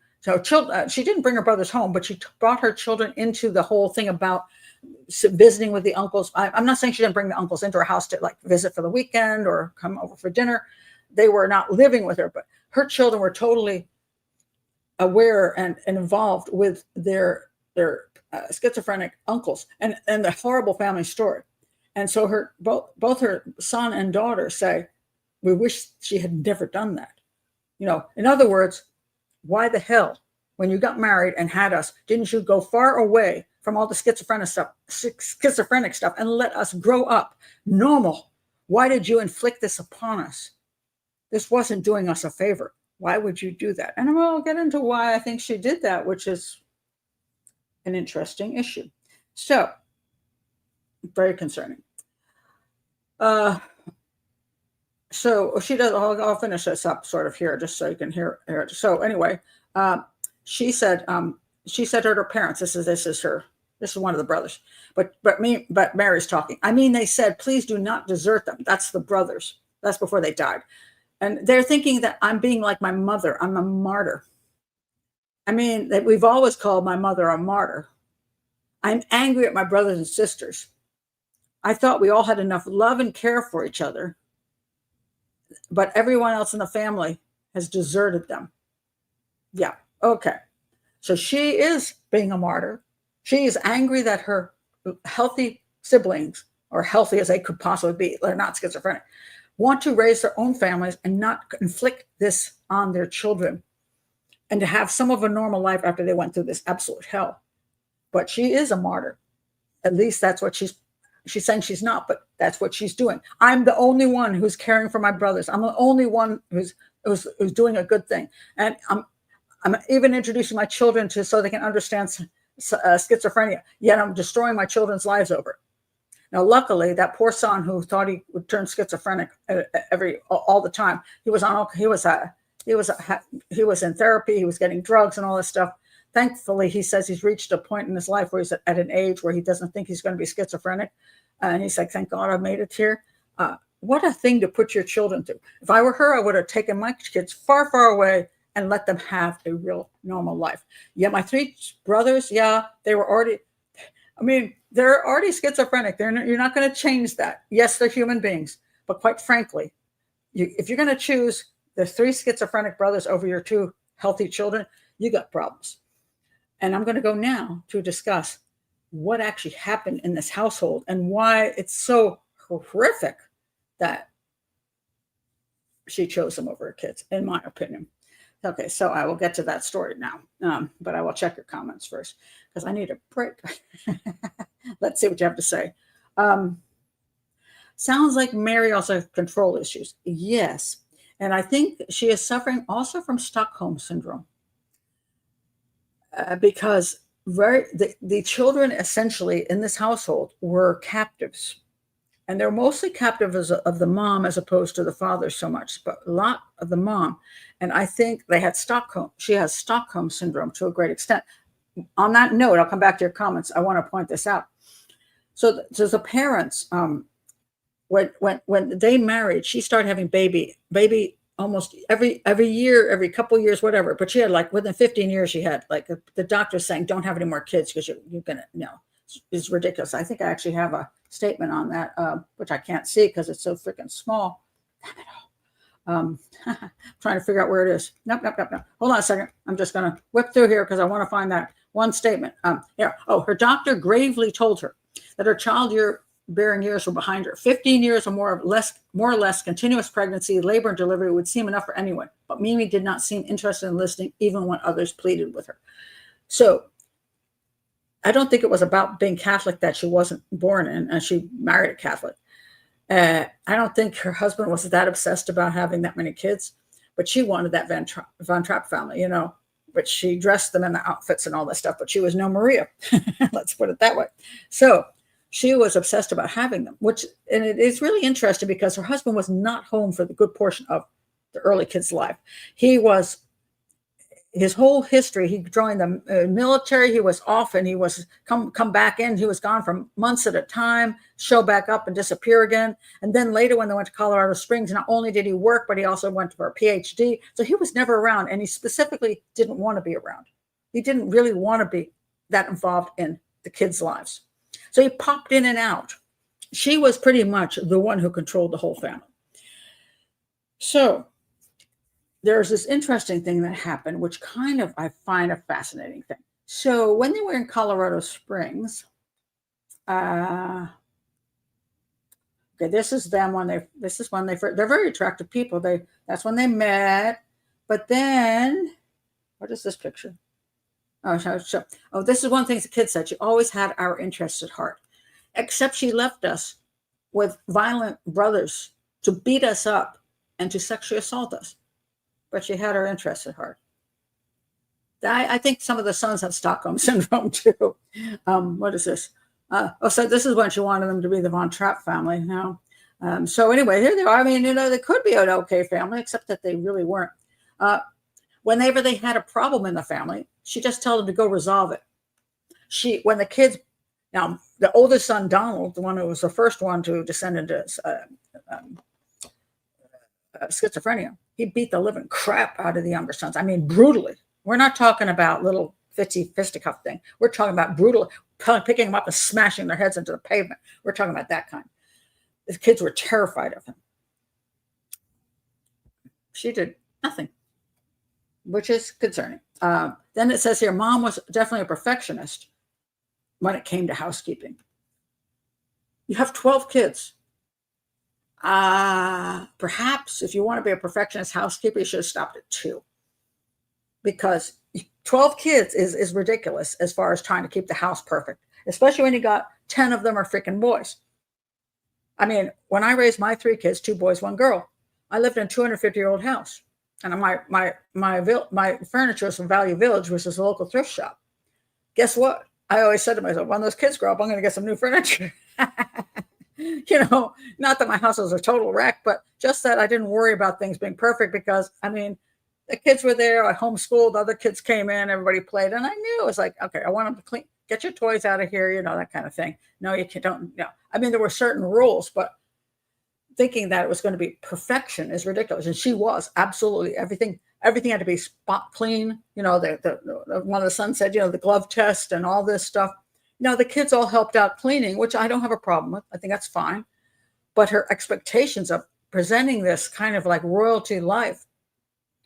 she didn't bring her brothers home, but she brought her children into the whole thing about visiting with the uncles. I'm not saying she didn't bring the uncles into her house to like visit for the weekend or come over for dinner. They were not living with her, but her children were totally aware and involved with their schizophrenic uncles and the horrible family story. And so both her son and daughter say, we wish she had never done that. In other words, why the hell, when you got married and had us, didn't you go far away from all the schizophrenic stuff and let us grow up normal? Why did you inflict this upon us? This wasn't doing us a favor. Why would you do that? And I'll get into why I think she did that, which is an interesting issue. So, very concerning. So she does. I'll finish this up sort of here, just so you can hear it. So anyway, uh, she said she said to her parents, this is one of the brothers, but Mary's talking. I mean, they said, please do not desert them. That's the brothers. That's before they died, and they're thinking that I'm being like my mother. I'm a martyr. I mean, that we've always called my mother a martyr. I'm angry at my brothers and sisters. I thought we all had enough love and care for each other, but everyone else in the family has deserted them. Yeah, okay. So she is being a martyr. She is angry that her healthy siblings, or healthy as they could possibly be, they're not schizophrenic, want to raise their own families and not inflict this on their children and to have some of a normal life after they went through this absolute hell. But she is a martyr. At least that's what she's saying she's not, but that's what she's doing. I'm the only one who's caring for my brothers. I'm the only one who's doing a good thing. And I'm even introducing my children to so they can understand schizophrenia, yet I'm destroying my children's lives over it. Now, luckily, that poor son who thought he would turn schizophrenic all the time, he was in therapy, he was getting drugs and all this stuff. Thankfully, he says he's reached a point in his life where he's at an age where he doesn't think he's going to be schizophrenic. And he's like, thank God I made it here. What a thing to put your children through. If I were her, I would have taken my kids far, far away and let them have a real normal life. Yeah, my three brothers, yeah, they were already, I mean, they're already schizophrenic. You're not going to change that. Yes, they're human beings. But quite frankly, if you're going to choose the three schizophrenic brothers over your two healthy children, you got problems. And I'm going to go now to discuss what actually happened in this household and why it's so horrific that she chose them over her kids, in my opinion. Okay, so I will get to that story now, but I will check your comments first because I need a break. Let's see what you have to say. Sounds like Mary also has control issues. Yes, and I think she is suffering also from Stockholm syndrome because the children essentially in this household were captives. And they're mostly captives of the mom as opposed to the father so much, but a lot of the mom. And I think she has Stockholm syndrome to a great extent. On that note, I'll come back to your comments. I want to point this out. So the parents, when they married, she started having baby almost every year, every couple years, whatever. But she had like within 15 years, she had like the doctor saying, don't have any more kids because you're going to, no, it's ridiculous. I think I actually have a statement on that, which I can't see because it's so freaking small. Damn it all. Trying to figure out where it is. Nope. Hold on a second. I'm just going to whip through here because I want to find that one statement. Her doctor gravely told her that her childbearing years were behind her. 15 years or more or less continuous pregnancy, labor, and delivery would seem enough for anyone. But Mimi did not seem interested in listening, even when others pleaded with her. So I don't think it was about being Catholic that she wasn't born in, and she married a Catholic. I don't think her husband was that obsessed about having that many kids, but she wanted that Von Trapp family, but she dressed them in the outfits and all that stuff, but she was no Maria. Let's put it that way. So she was obsessed about having them, and it is really interesting because her husband was not home for the good portion of the early kid's life. His whole history, he joined the military, he was off and he was come back in, he was gone for months at a time, show back up and disappear again. And then later when they went to Colorado Springs, not only did he work, but he also went for a PhD. So he was never around, and he specifically didn't want to be around. He didn't really want to be that involved in the kids' lives. So he popped in and out. She was pretty much the one who controlled the whole family. So there's this interesting thing that happened, which I find a fascinating thing. So when they were in Colorado Springs, okay, this is them they're very attractive people. That's when they met. But then, what is this picture? Oh, this is one of the things the kid said. She always had our interests at heart, except she left us with violent brothers to beat us up and to sexually assault us. But she had her interests at heart. I think some of the sons have Stockholm syndrome too. What is this? So this is when she wanted them to be the Von Trapp family. Now, So anyway, here they are. I mean, they could be an okay family, except that they really weren't. Uh, Whenever they had a problem in the family, she just told them to go resolve it. When the kids, now the oldest son, Donald, the one who was the first one to descend into um, schizophrenia, he beat the living crap out of the younger sons. I mean, brutally. We're not talking about little fisticuff thing. We're talking about brutal, picking them up and smashing their heads into the pavement. We're talking about that kind. The kids were terrified of him. She did nothing, which is concerning. Then it says here, mom was definitely a perfectionist when it came to housekeeping. You have 12 kids. Perhaps if you want to be a perfectionist housekeeper, you should have stopped at 2. Because 12 kids is ridiculous as far as trying to keep the house perfect, especially when you got 10 of them are freaking boys. I mean, when I raised my 3 kids, 2 boys, 1 girl, I lived in a 250-year-old house. And my furniture was from Value Village, which is a local thrift shop. Guess what? I always said to myself, when those kids grow up, I'm going to get some new furniture. Not that my house was a total wreck, but just that I didn't worry about things being perfect because, I mean, the kids were there. I homeschooled. Other kids came in. Everybody played. And I knew it was like, okay, I want them to clean. Get your toys out of here, that kind of thing. No, you don't. No. I mean, there were certain rules, but thinking that it was going to be perfection is ridiculous. And she was absolutely everything had to be spot clean. The one of the sons said, the glove test and all this stuff. The kids all helped out cleaning, which I don't have a problem with. I think that's fine. But her expectations of presenting this kind of like royalty life,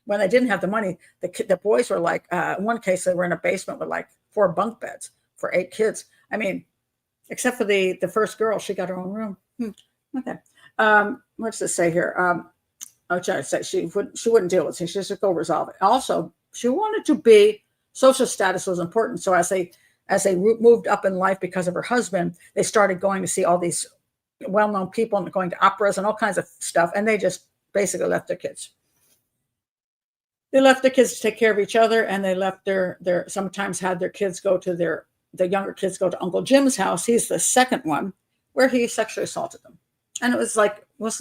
when they didn't have the money, the boys were like, in one case, they were in a basement with like 4 bunk beds for 8 kids. I mean, except for the first girl, she got her own room. Okay. What does it say here? I try to say she wouldn't deal with it. She just go resolve it. Also, she wanted to be, social status was important. So as they moved up in life because of her husband, they started going to see all these well-known people and going to operas and all kinds of stuff. And they just basically left their kids. They left the kids to take care of each other, and they left their sometimes had their kids go to the younger kids go to Uncle Jim's house. He's the second one, where he sexually assaulted them. And it was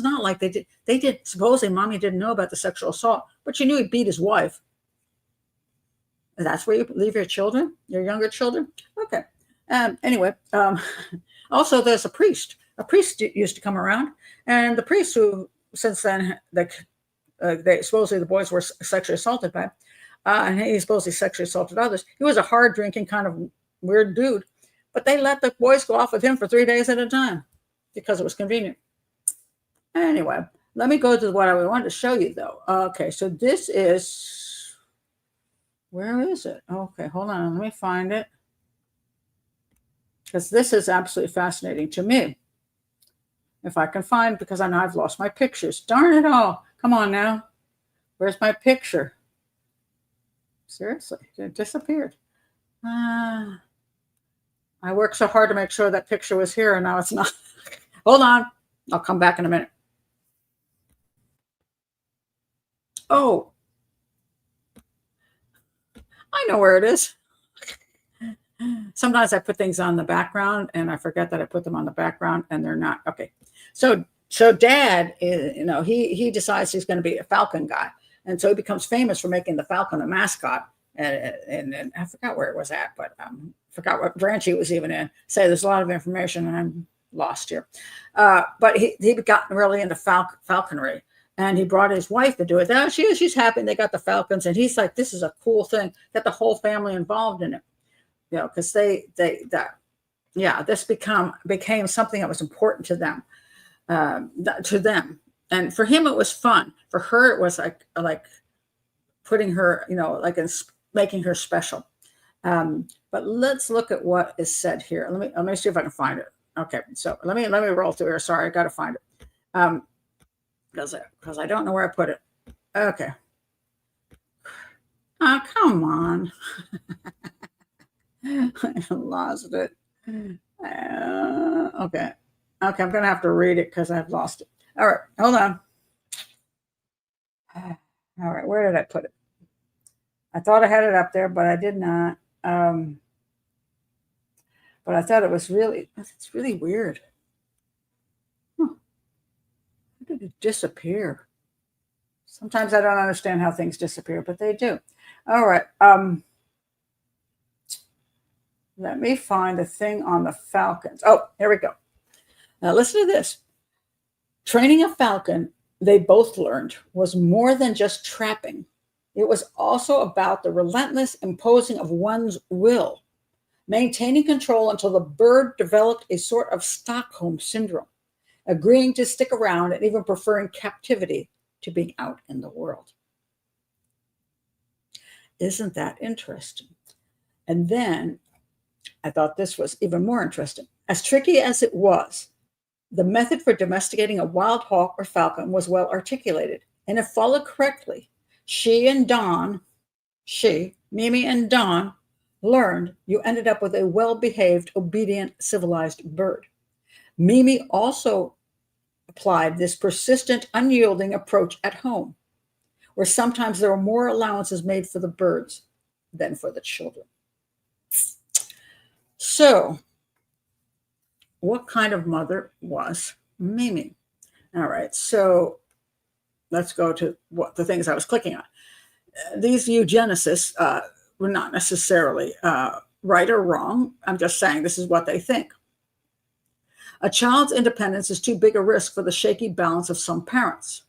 not like they did, supposedly mommy didn't know about the sexual assault, but she knew he beat his wife. And that's where you leave your children, your younger children? Okay. Anyway, also there's a priest. A priest used to come around, and the priest who, since then, they supposedly the boys were sexually assaulted by, and he supposedly sexually assaulted others. He was a hard drinking kind of weird dude, but they let the boys go off with him for 3 days at a time because it was convenient. Anyway, let me go to what I wanted to show you though. Okay, so this is, where is it? Okay, hold on, let me find it, because this is absolutely fascinating to me. If I can find, because I know I've lost my pictures. Darn it all. Come on now. Where's my picture? Seriously, it disappeared. I worked so hard to make sure that picture was here, and now it's not. Hold on. I'll come back in a minute. Oh, I know where it is. Sometimes I put things on the background, and I forget that I put them on the background, and they're not. Okay. So Dad is, he decides he's going to be a Falcon guy. And so he becomes famous for making the Falcon a mascot. And I forgot where it was at, but forgot what branch he was even in. Say there's a lot of information and I'm lost here. But he got really into falconry, and he brought his wife to do it. Now she's happy they got the Falcons, and he's like, this is a cool thing. Got the whole family involved in it. Because this became something that was important to them. And for him it was fun. For her it was like putting her, making her special. But let's look at what is said here. Let me see if I can find it. Okay, so let me roll through here. Sorry, I got to find it because I don't know where I put it. Okay. Oh, come on. I lost it. Okay, I'm gonna have to read it because I've lost it. All right, hold on. All right, where did I put it? I thought I had it up there, but I did not. But I thought it's really weird. disappear. Sometimes I don't understand how things disappear, but they do. All right. Let me find a thing on the falcons. Oh, here we go. Now listen to this. Training a falcon, they both learned, was more than just trapping. It was also about the relentless imposing of one's will, maintaining control until the bird developed a sort of Stockholm syndrome, agreeing to stick around and even preferring captivity to being out in the world. Isn't that interesting? And then I thought this was even more interesting. As tricky as it was, the method for domesticating a wild hawk or falcon was well articulated. And if followed correctly, Mimi and Don, learned, you ended up with a well-behaved, obedient, civilized bird. Mimi also applied this persistent, unyielding approach at home, where sometimes there were more allowances made for the birds than for the children. So, what kind of mother was Mimi? All right, so let's go to what the things I was clicking on. These eugenicists were not necessarily right or wrong. I'm just saying this is what they think. A child's independence is too big a risk for the shaky balance of some parents.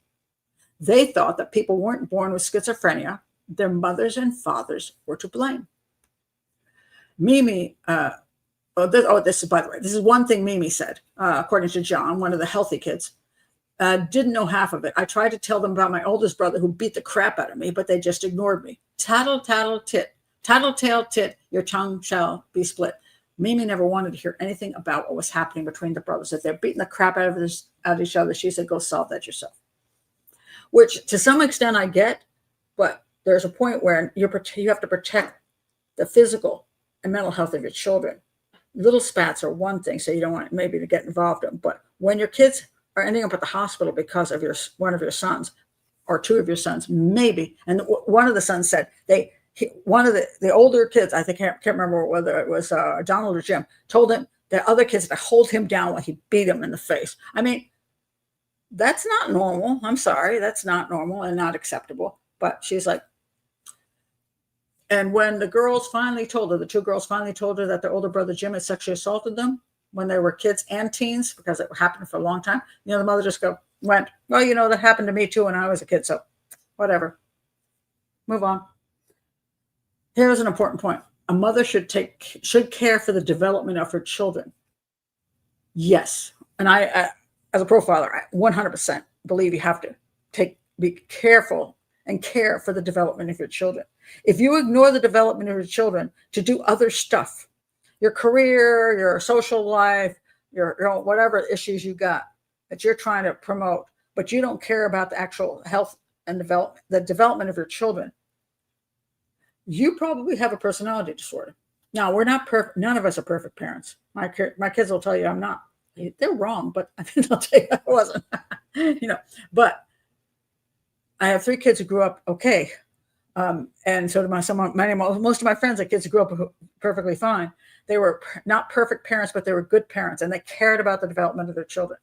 They thought that people weren't born with schizophrenia. Their mothers and fathers were to blame. Mimi, this is, by the way, this is one thing Mimi said, according to John, one of the healthy kids. Didn't know half of it. I tried to tell them about my oldest brother who beat the crap out of me, but they just ignored me. Tattle, tattle, tit. Tattletale, tit, your tongue shall be split. Mimi never wanted to hear anything about what was happening between the brothers. If they're beating the crap out of each other, she said, go solve that yourself. Which, to some extent, I get, but there's a point where you have to protect the physical and mental health of your children. Little spats are one thing, so you don't want maybe to get involved in. But when your kids are ending up at the hospital because of one of your sons or two of your sons, maybe. And one of the sons said one of the older kids, I think, can't remember whether it was Donald or Jim, told him the other kids to hold him down while he beat him in the face. I mean, that's not normal. I'm sorry. That's not normal and not acceptable. But she's like, and when the girls finally told her, the two girls finally told her that their older brother Jim had sexually assaulted them when they were kids and teens, because it happened for a long time, the mother just went, well, that happened to me too when I was a kid, so whatever. Move on. Here's an important point. A mother should care for the development of her children. Yes. And I as a profiler, I 100% believe you have to be careful and care for the development of your children. If you ignore the development of your children to do other stuff, your career, your social life, your whatever issues you got that you're trying to promote, but you don't care about the actual health and the development of your children, you probably have a personality disorder. Now, we're not perfect. None of us are perfect parents. My kids will tell you I'm not. They're wrong, but I think they'll tell you I wasn't. But I have 3 kids who grew up okay. And so did most of my friends, the kids who grew up perfectly fine. They were not perfect parents, but they were good parents, and they cared about the development of their children.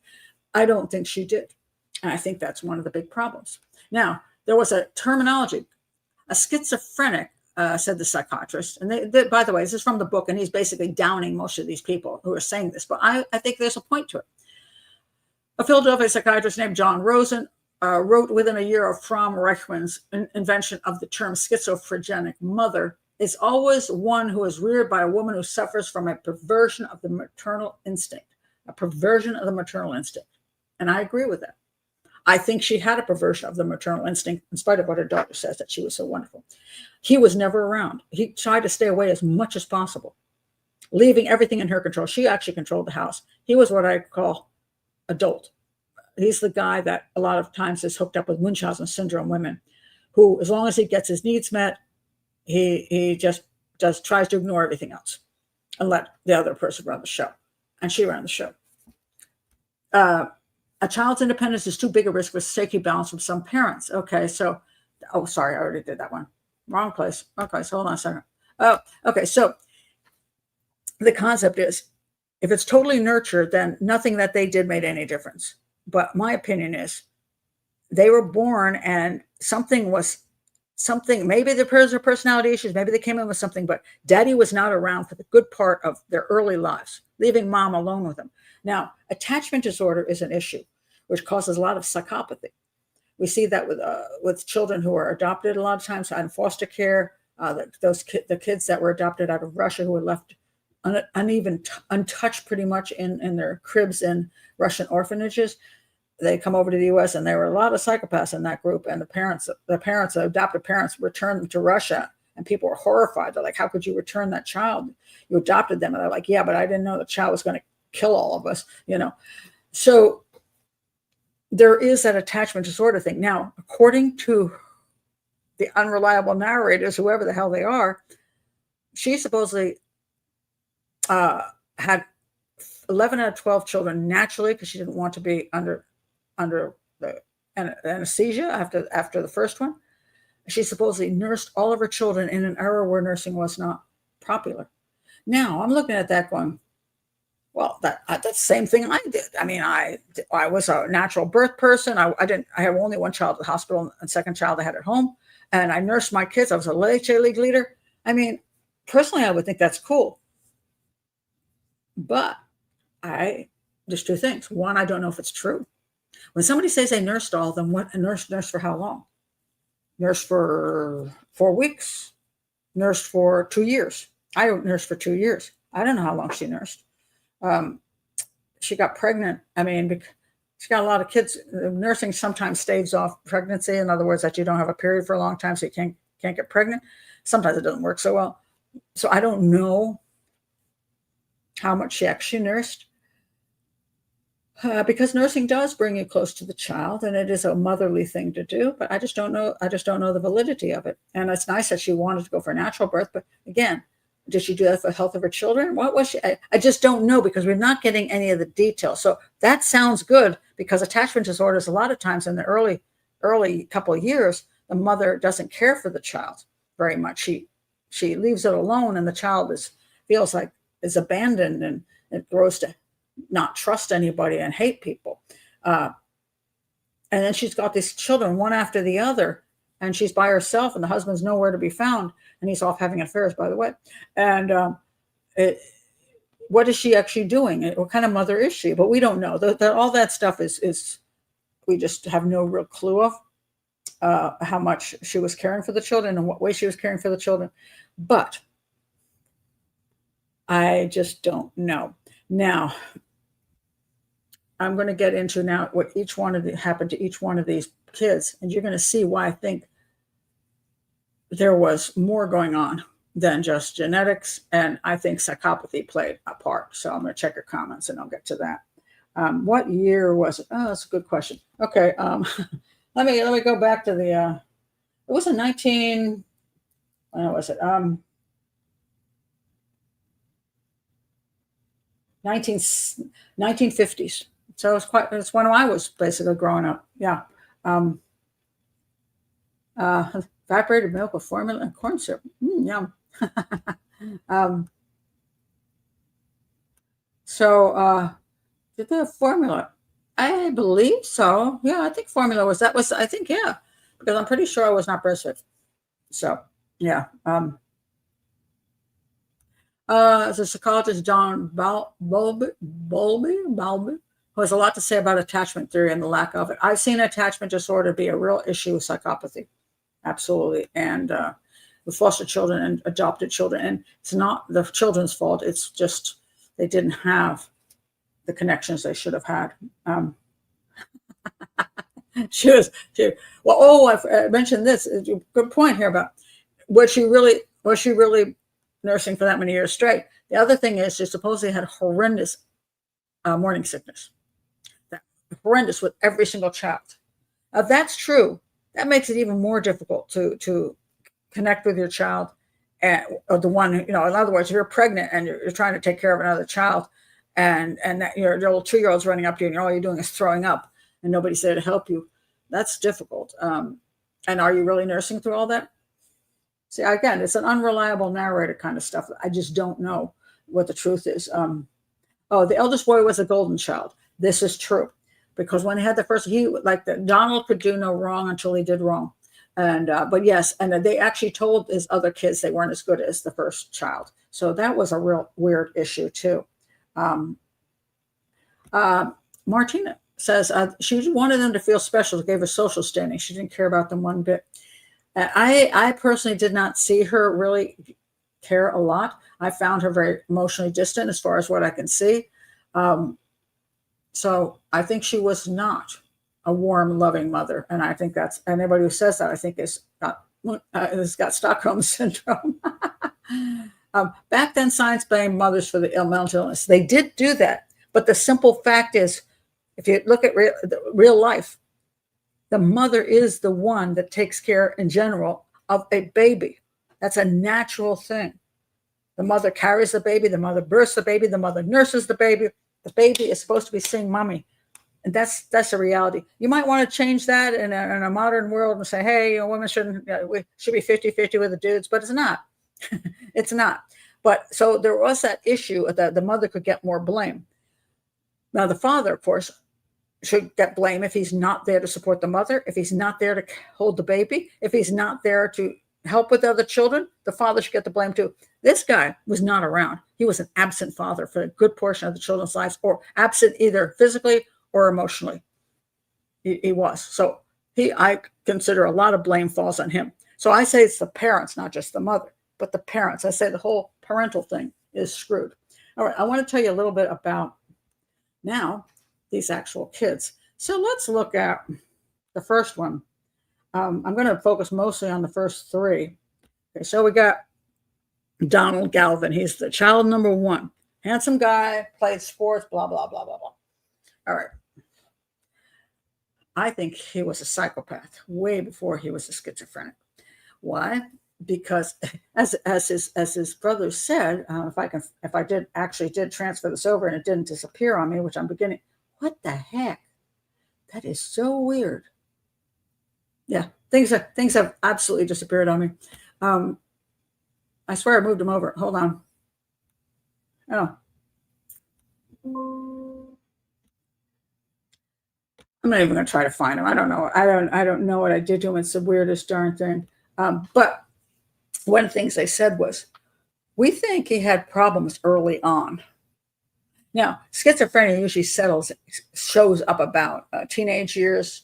I don't think she did. And I think that's one of the big problems. Now, there was a terminology, a schizophrenic, said the psychiatrist. And by the way, this is from the book, and he's basically downing most of these people who are saying this, but I think there's a point to it. A Philadelphia psychiatrist named John Rosen wrote within a year of Fromm Reichmann's invention of the term schizophrenic mother, is always one who is reared by a woman who suffers from a perversion of the maternal instinct, And I agree with that. I think she had a perversion of the maternal instinct, in spite of what her daughter says, that she was so wonderful. He was never around. He tried to stay away as much as possible, leaving everything in her control. She actually controlled the house. He was what I call adult. He's the guy that a lot of times is hooked up with Munchausen syndrome women, who, as long as he gets his needs met, he just tries to ignore everything else and let the other person run the show. And she ran the show. A child's independence is too big a risk for shaky balance from some parents. Okay, so, sorry, I already did that one. Wrong place. Okay, so hold on a second. Okay, so the concept is, if it's totally nurtured, then nothing that they did made any difference. But my opinion is, they were born and something was something, maybe their personality issues, maybe they came in with something, but daddy was not around for the good part of their early lives, leaving mom alone with them. Now, attachment disorder is an issue, which causes a lot of psychopathy. We see that with children who are adopted a lot of times in foster care. The kids that were adopted out of Russia who were left untouched pretty much in their cribs in Russian orphanages. They come over to the U.S. and there were a lot of psychopaths in that group. And the adopted parents returned them to Russia, and people were horrified. They're like, "How could you return that child? You adopted them." And they're like, "Yeah, but I didn't know the child was going to kill all of us." So there is that attachment disorder thing. Now, according to the unreliable narrators, whoever the hell they are, she supposedly had 11 out of 12 children naturally because she didn't want to be under the anesthesia after the first one. She supposedly nursed all of her children in an era where nursing was not popular. Now I'm looking at that going, well, that's the same thing I did. I mean, I was a natural birth person. I have only one child at the hospital, and second child I had at home, and I nursed my kids. I was a Leche League leader. I mean, personally, I would think that's cool, but there's two things. One, I don't know if it's true. When somebody says they nursed all of them, what a nurse for how long? Nursed for 4 weeks, nursed for 2 years. I nursed for 2 years. I don't know how long she nursed. She got pregnant. I mean, she got a lot of kids. Nursing sometimes staves off pregnancy. In other words, that you don't have a period for a long time, so you can't get pregnant. Sometimes it doesn't work so well. So I don't know how much she actually nursed. Because nursing does bring you close to the child, and it is a motherly thing to do, but I just don't know the validity of it. And it's nice that she wanted to go for a natural birth, but again, did she do that for the health of her children? What was she? I just don't know, because we're not getting any of the details. So that sounds good, because attachment disorders, a lot of times in the early couple of years, the mother doesn't care for the child very much. She leaves it alone, and the child feels like is abandoned, and it grows to not trust anybody and hate people. And then she's got these children, one after the other, and she's by herself, and the husband's nowhere to be found, and he's off having affairs, by the way. And what is she actually doing? What kind of mother is she? But we don't know. All that stuff is we just have no real clue of how much she was caring for the children and what way she was caring for the children. But I just don't know. Now, I'm going to get into now what happened to each one of these kids, and you're going to see why I think there was more going on than just genetics, and I think psychopathy played a part. So I'm going to check your comments, and I'll get to that. What year was it? Oh, that's a good question. Okay, let me go back to the. It was in 1950s. So it's when I was basically growing up. Yeah. Evaporated milk with formula and corn syrup. Yum. Did they have formula? I believe so. Yeah, I think formula was, I think, yeah, because I'm pretty sure I was not breastfed. So, yeah. As a psychologist, John Bowlby, who has a lot to say about attachment theory and the lack of it. I've seen attachment disorder be a real issue with psychopathy, absolutely, and with foster children and adopted children. And it's not the children's fault. It's just they didn't have the connections they should have had. I mentioned this. Good point here about was she really nursing for that many years straight. The other thing is she supposedly had horrendous morning sickness. Horrendous with every single child. Now, if that's true, that makes it even more difficult to connect with your child, or the one, in other words, if you're pregnant and you're trying to take care of another child, and that your little 2-year-old's running up to you, and all you're doing is throwing up, and nobody's there to help you, that's difficult. And are you really nursing through all that? See, again, it's an unreliable narrator kind of stuff. I just don't know what the truth is. The eldest boy was a golden child. This is true. because when he had the first, he like the Donald could do no wrong until he did wrong. And but yes, and they actually told his other kids they weren't as good as the first child. So that was a real weird issue too. Um, Martina says she wanted them to feel special, gave her social standing. She didn't care about them one bit. I personally did not see her really care a lot. I found her very emotionally distant as far as what I can see. So I think she was not a warm, loving mother. And I think that's anybody who says that, I think has got Stockholm syndrome. Back then, science blamed mothers for the mental illness. They did do that. But the simple fact is, if you look at real life, the mother is the one that takes care in general of a baby. That's a natural thing. The mother carries the baby, the mother births the baby, the mother nurses the baby. The baby is supposed to be seeing mommy. And that's a reality. You might want to change that in a modern world and say, hey, women we should be 50-50 with the dudes, but it's not. It's not. But so there was that issue that the mother could get more blame. Now, the father, of course, should get blame if he's not there to support the mother, if he's not there to hold the baby, if he's not there to help with other children, the father should get the blame too. This guy was not around. He was an absent father for a good portion of the children's lives, or absent either physically or emotionally. He was. So I consider a lot of blame falls on him. So I say it's the parents, not just the mother, but the parents. I say the whole parental thing is screwed. All right, I want to tell you a little bit about now these actual kids. So let's look at the first one. I'm going to focus mostly on the first three. Okay, so we got Donald Galvin. He's the child number one. Handsome guy, played sports, blah, blah, blah, blah, blah. All right. I think he was a psychopath way before he was a schizophrenic. Why? Because as his brother said, if I did transfer this over and it didn't disappear on me, which I'm beginning, what the heck? That is so weird. Yeah, things have absolutely disappeared on me. I swear I moved them over. Hold on. Oh. I'm not even going to try to find them. I don't know. I don't know what I did to him. It's the weirdest darn thing. But one of the things they said was, we think he had problems early on. Now, schizophrenia usually shows up about teenage years,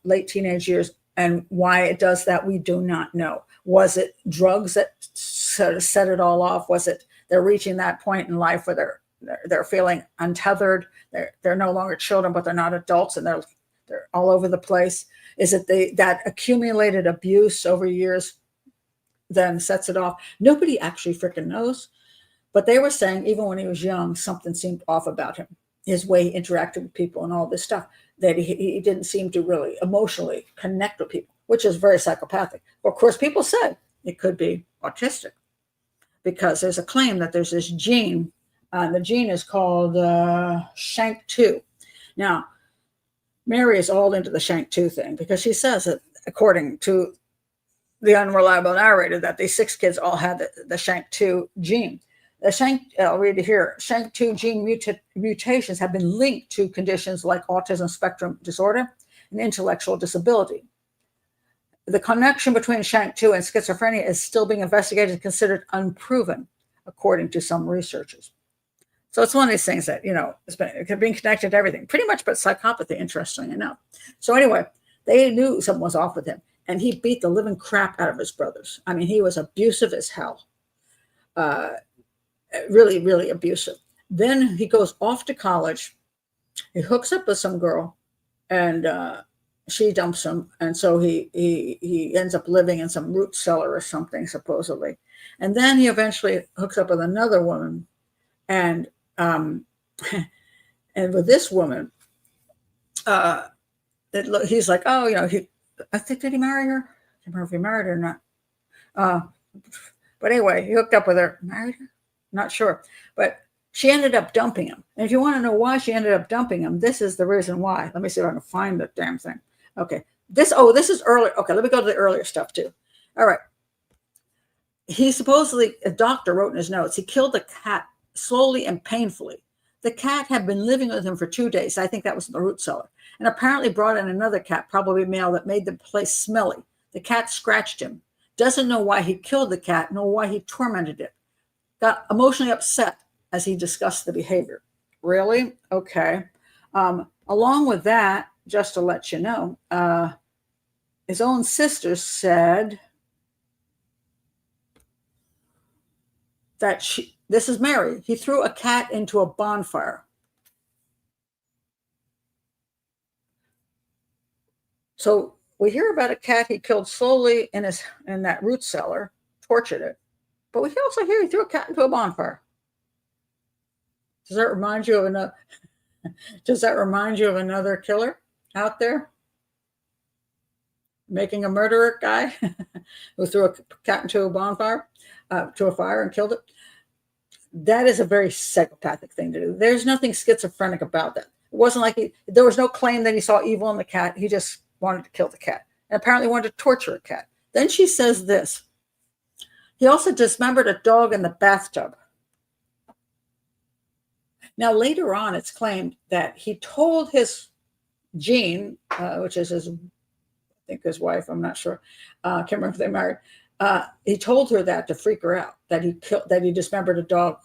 late teenage years, and why it does that, we do not know. Was it drugs that sort of set it all off? Was it they're reaching that point in life where they're feeling untethered? They're no longer children, but they're not adults, and they're all over the place. Is it that accumulated abuse over years then sets it off? Nobody actually freaking knows. But they were saying even when he was young, something seemed off about him. His way he interacted with people and all this stuff, that he didn't seem to really emotionally connect with people, which is very psychopathic. Of course, people said it could be autistic because there's a claim that there's this gene. The gene is called SHANK2. Now, Mary is all into the SHANK2 thing because she says that, according to the unreliable narrator, that these 6 kids all had the SHANK2 gene. I'll read it here. SHANK2 gene mutations have been linked to conditions like autism spectrum disorder and intellectual disability. The connection between SHANK2 and schizophrenia is still being investigated and considered unproven, according to some researchers. So it's one of these things that, it's been connected to everything, pretty much, but psychopathy, interestingly enough. So anyway, they knew something was off with him, and he beat the living crap out of his brothers. I mean, he was abusive as hell. Really, really abusive. Then he goes off to college. He hooks up with some girl, and she dumps him. And so he ends up living in some root cellar or something, supposedly. And then he eventually hooks up with another woman, and with this woman, he's like, oh, I think, did he marry her? I don't remember if he married her or not. But anyway, he hooked up with her, married her. Not sure, but she ended up dumping him. And if you want to know why she ended up dumping him, this is the reason why. Let me see if I can find the damn thing. Okay. This is earlier. Okay, let me go to the earlier stuff too. All right. He supposedly, a doctor wrote in his notes, he killed the cat slowly and painfully. The cat had been living with him for 2 days. I think that was in the root cellar. And apparently brought in another cat, probably male, that made the place smelly. The cat scratched him. Doesn't know why he killed the cat, nor why he tormented it. Got emotionally upset as he discussed the behavior. Really? Okay. Along with that, just to let you know, his own sister said that this is Mary, he threw a cat into a bonfire. So we hear about a cat he killed slowly in that root cellar, tortured it. But we also hear he threw a cat into a bonfire. Does that remind you of another? Does that remind you of another killer out there? Making a murderer guy who threw a cat into a bonfire, to a fire and killed it? That is a very psychopathic thing to do. There's nothing schizophrenic about that. It wasn't like there was no claim that he saw evil in the cat. He just wanted to kill the cat and apparently wanted to torture a cat. Then she says this. He also dismembered a dog in the bathtub. Now, later on, it's claimed that he told his Jean, which is I think his wife, I'm not sure, can't remember if they married. He told her that to freak her out, that he dismembered a dog.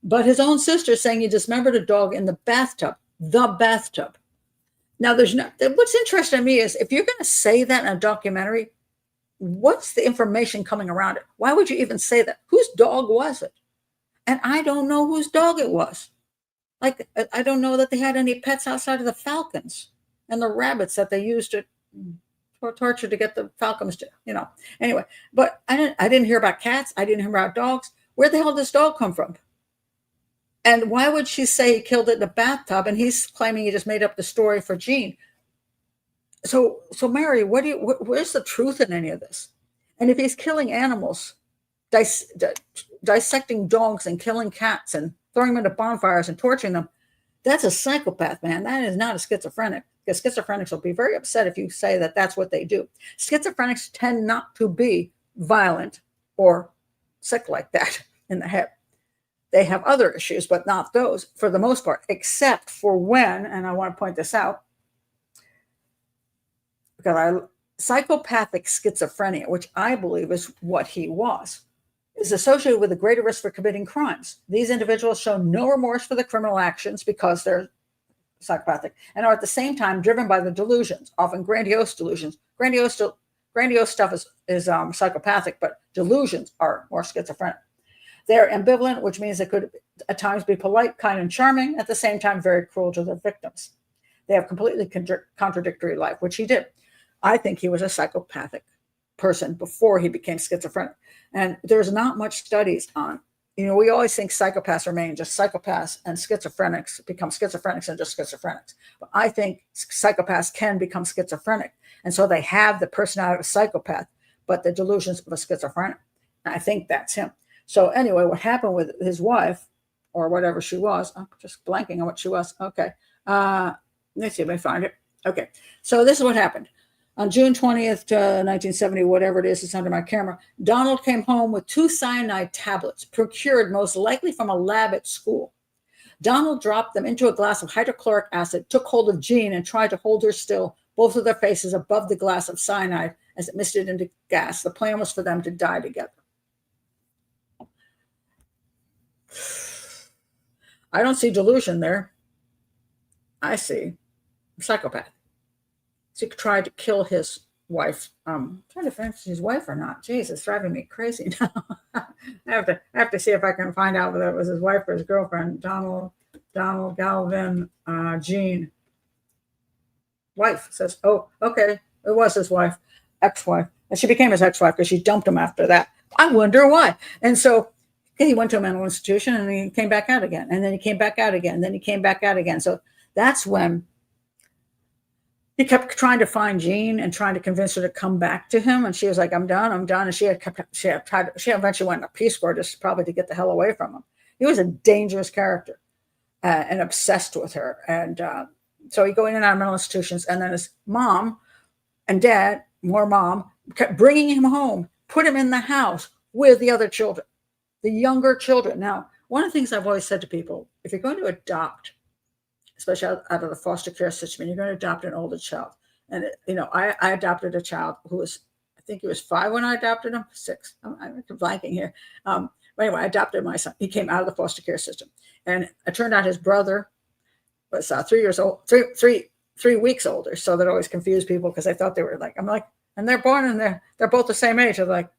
But his own sister saying he dismembered a dog in the bathtub. Now, what's interesting to me is if you're going to say that in a documentary, what's the information coming around it? Why would you even say that? Whose dog was it? And I don't know whose dog it was. Like, I don't know that they had any pets outside of the falcons and the rabbits that they used to torture to get the falcons to, Anyway, but I didn't hear about cats. I didn't hear about dogs. Where the hell did this dog come from? And why would she say he killed it in the bathtub? And he's claiming he just made up the story for Jean. So Mary, where's the truth in any of this? And if he's killing animals, dissecting dogs and killing cats and throwing them into bonfires and torturing them, that's a psychopath, man. That is not a schizophrenic, because schizophrenics will be very upset if you say that that's what they do. Schizophrenics tend not to be violent or sick like that in the head. They have other issues, but not those for the most part, except for when, and I want to point this out, because psychopathic schizophrenia, which I believe is what he was, is associated with a greater risk for committing crimes. These individuals show no remorse for the criminal actions because they're psychopathic and are at the same time driven by the delusions, often grandiose delusions. Grandiose stuff is psychopathic, but delusions are more schizophrenic. They're ambivalent, which means they could at times be polite, kind, and charming, at the same time very cruel to their victims. They have completely contradictory life, which he did. I think he was a psychopathic person before he became schizophrenic. And there's not much studies on, we always think psychopaths remain just psychopaths and schizophrenics become schizophrenics and just schizophrenics. But I think psychopaths can become schizophrenic. And so they have the personality of a psychopath, but the delusions of a schizophrenic. And I think that's him. So anyway, what happened with his wife, or whatever she was, I'm just blanking on what she was. Okay. Let's see if I find it. Okay. So this is what happened. On June 20th, 1970, whatever it is, it's under my camera, Donald came home with 2 cyanide tablets, procured most likely from a lab at school. Donald dropped them into a glass of hydrochloric acid, took hold of Jean, and tried to hold her still, both of their faces above the glass of cyanide as it misted into gas. The plan was for them to die together. I don't see delusion there. I see psychopath. So he tried to kill his wife. I'm trying to find his wife or not. Jeez, it's driving me crazy now. I have to see if I can find out whether it was his wife or his girlfriend. Donald, Galvin, Jean. Wife says, oh, okay, it was his wife, ex-wife. And she became his ex-wife because she dumped him after that. I wonder why. And so he went to a mental institution and he came back out again. And then he came back out again. And then he came back out again. So that's when he kept trying to find Jean and trying to convince her to come back to him. And she was like, I'm done. And she eventually went in a Peace Corps just probably to get the hell away from him. He was a dangerous character and obsessed with her. And so he'd go in and out of mental institutions. And then his mom and dad, more mom, kept bringing him home, put him in the house with the other children, the younger children. Now, one of the things I've always said to people, if you're going to adopt, especially out of the foster care system, and you're going to adopt an older child. And, I adopted a child who was, I think he was 5 when I adopted him, 6. I'm blanking here. But anyway, I adopted my son. He came out of the foster care system. And it turned out his brother was 3 years old, 3 weeks older. So that always confused people because they thought they were like, I'm like, and they're born and they're both the same age. They're like,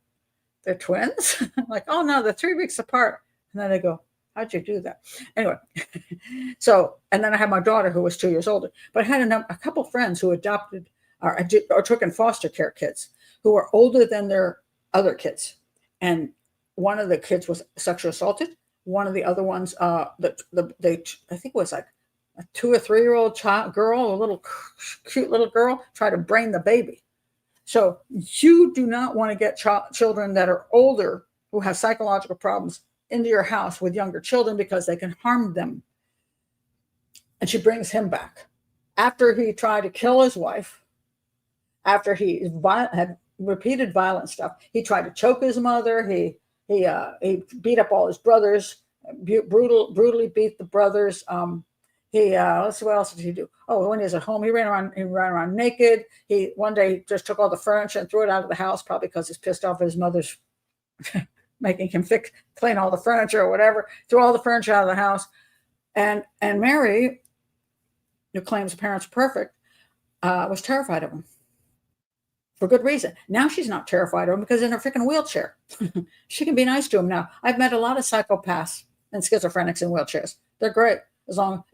they're twins? I'm like, oh no, they're 3 weeks apart. And then they go, how'd you do that? Anyway, so, and then I had my daughter who was 2 years older, but I had a couple friends who adopted or took in foster care kids who were older than their other kids. And one of the kids was sexually assaulted. One of the other ones, I think it was like a 2 or 3 year old girl, a little cute little girl, tried to brain the baby. So you do not want to get children that are older who have psychological problems into your house with younger children because they can harm them. And she brings him back. After he tried to kill his wife, after he had repeated violent stuff, he tried to choke his mother. He beat up all his brothers, brutally beat the brothers. What else did he do? Oh, when he was at home, he ran around naked. He one day just took all the furniture and threw it out of the house, probably because he's pissed off at his mother's making him clean all the furniture or whatever. Threw all the furniture out of the house. And Mary, who claims parents are perfect, was terrified of him. For good reason. Now she's not terrified of him because in her freaking wheelchair. She can be nice to him now. I've met a lot of psychopaths and schizophrenics in wheelchairs. They're great.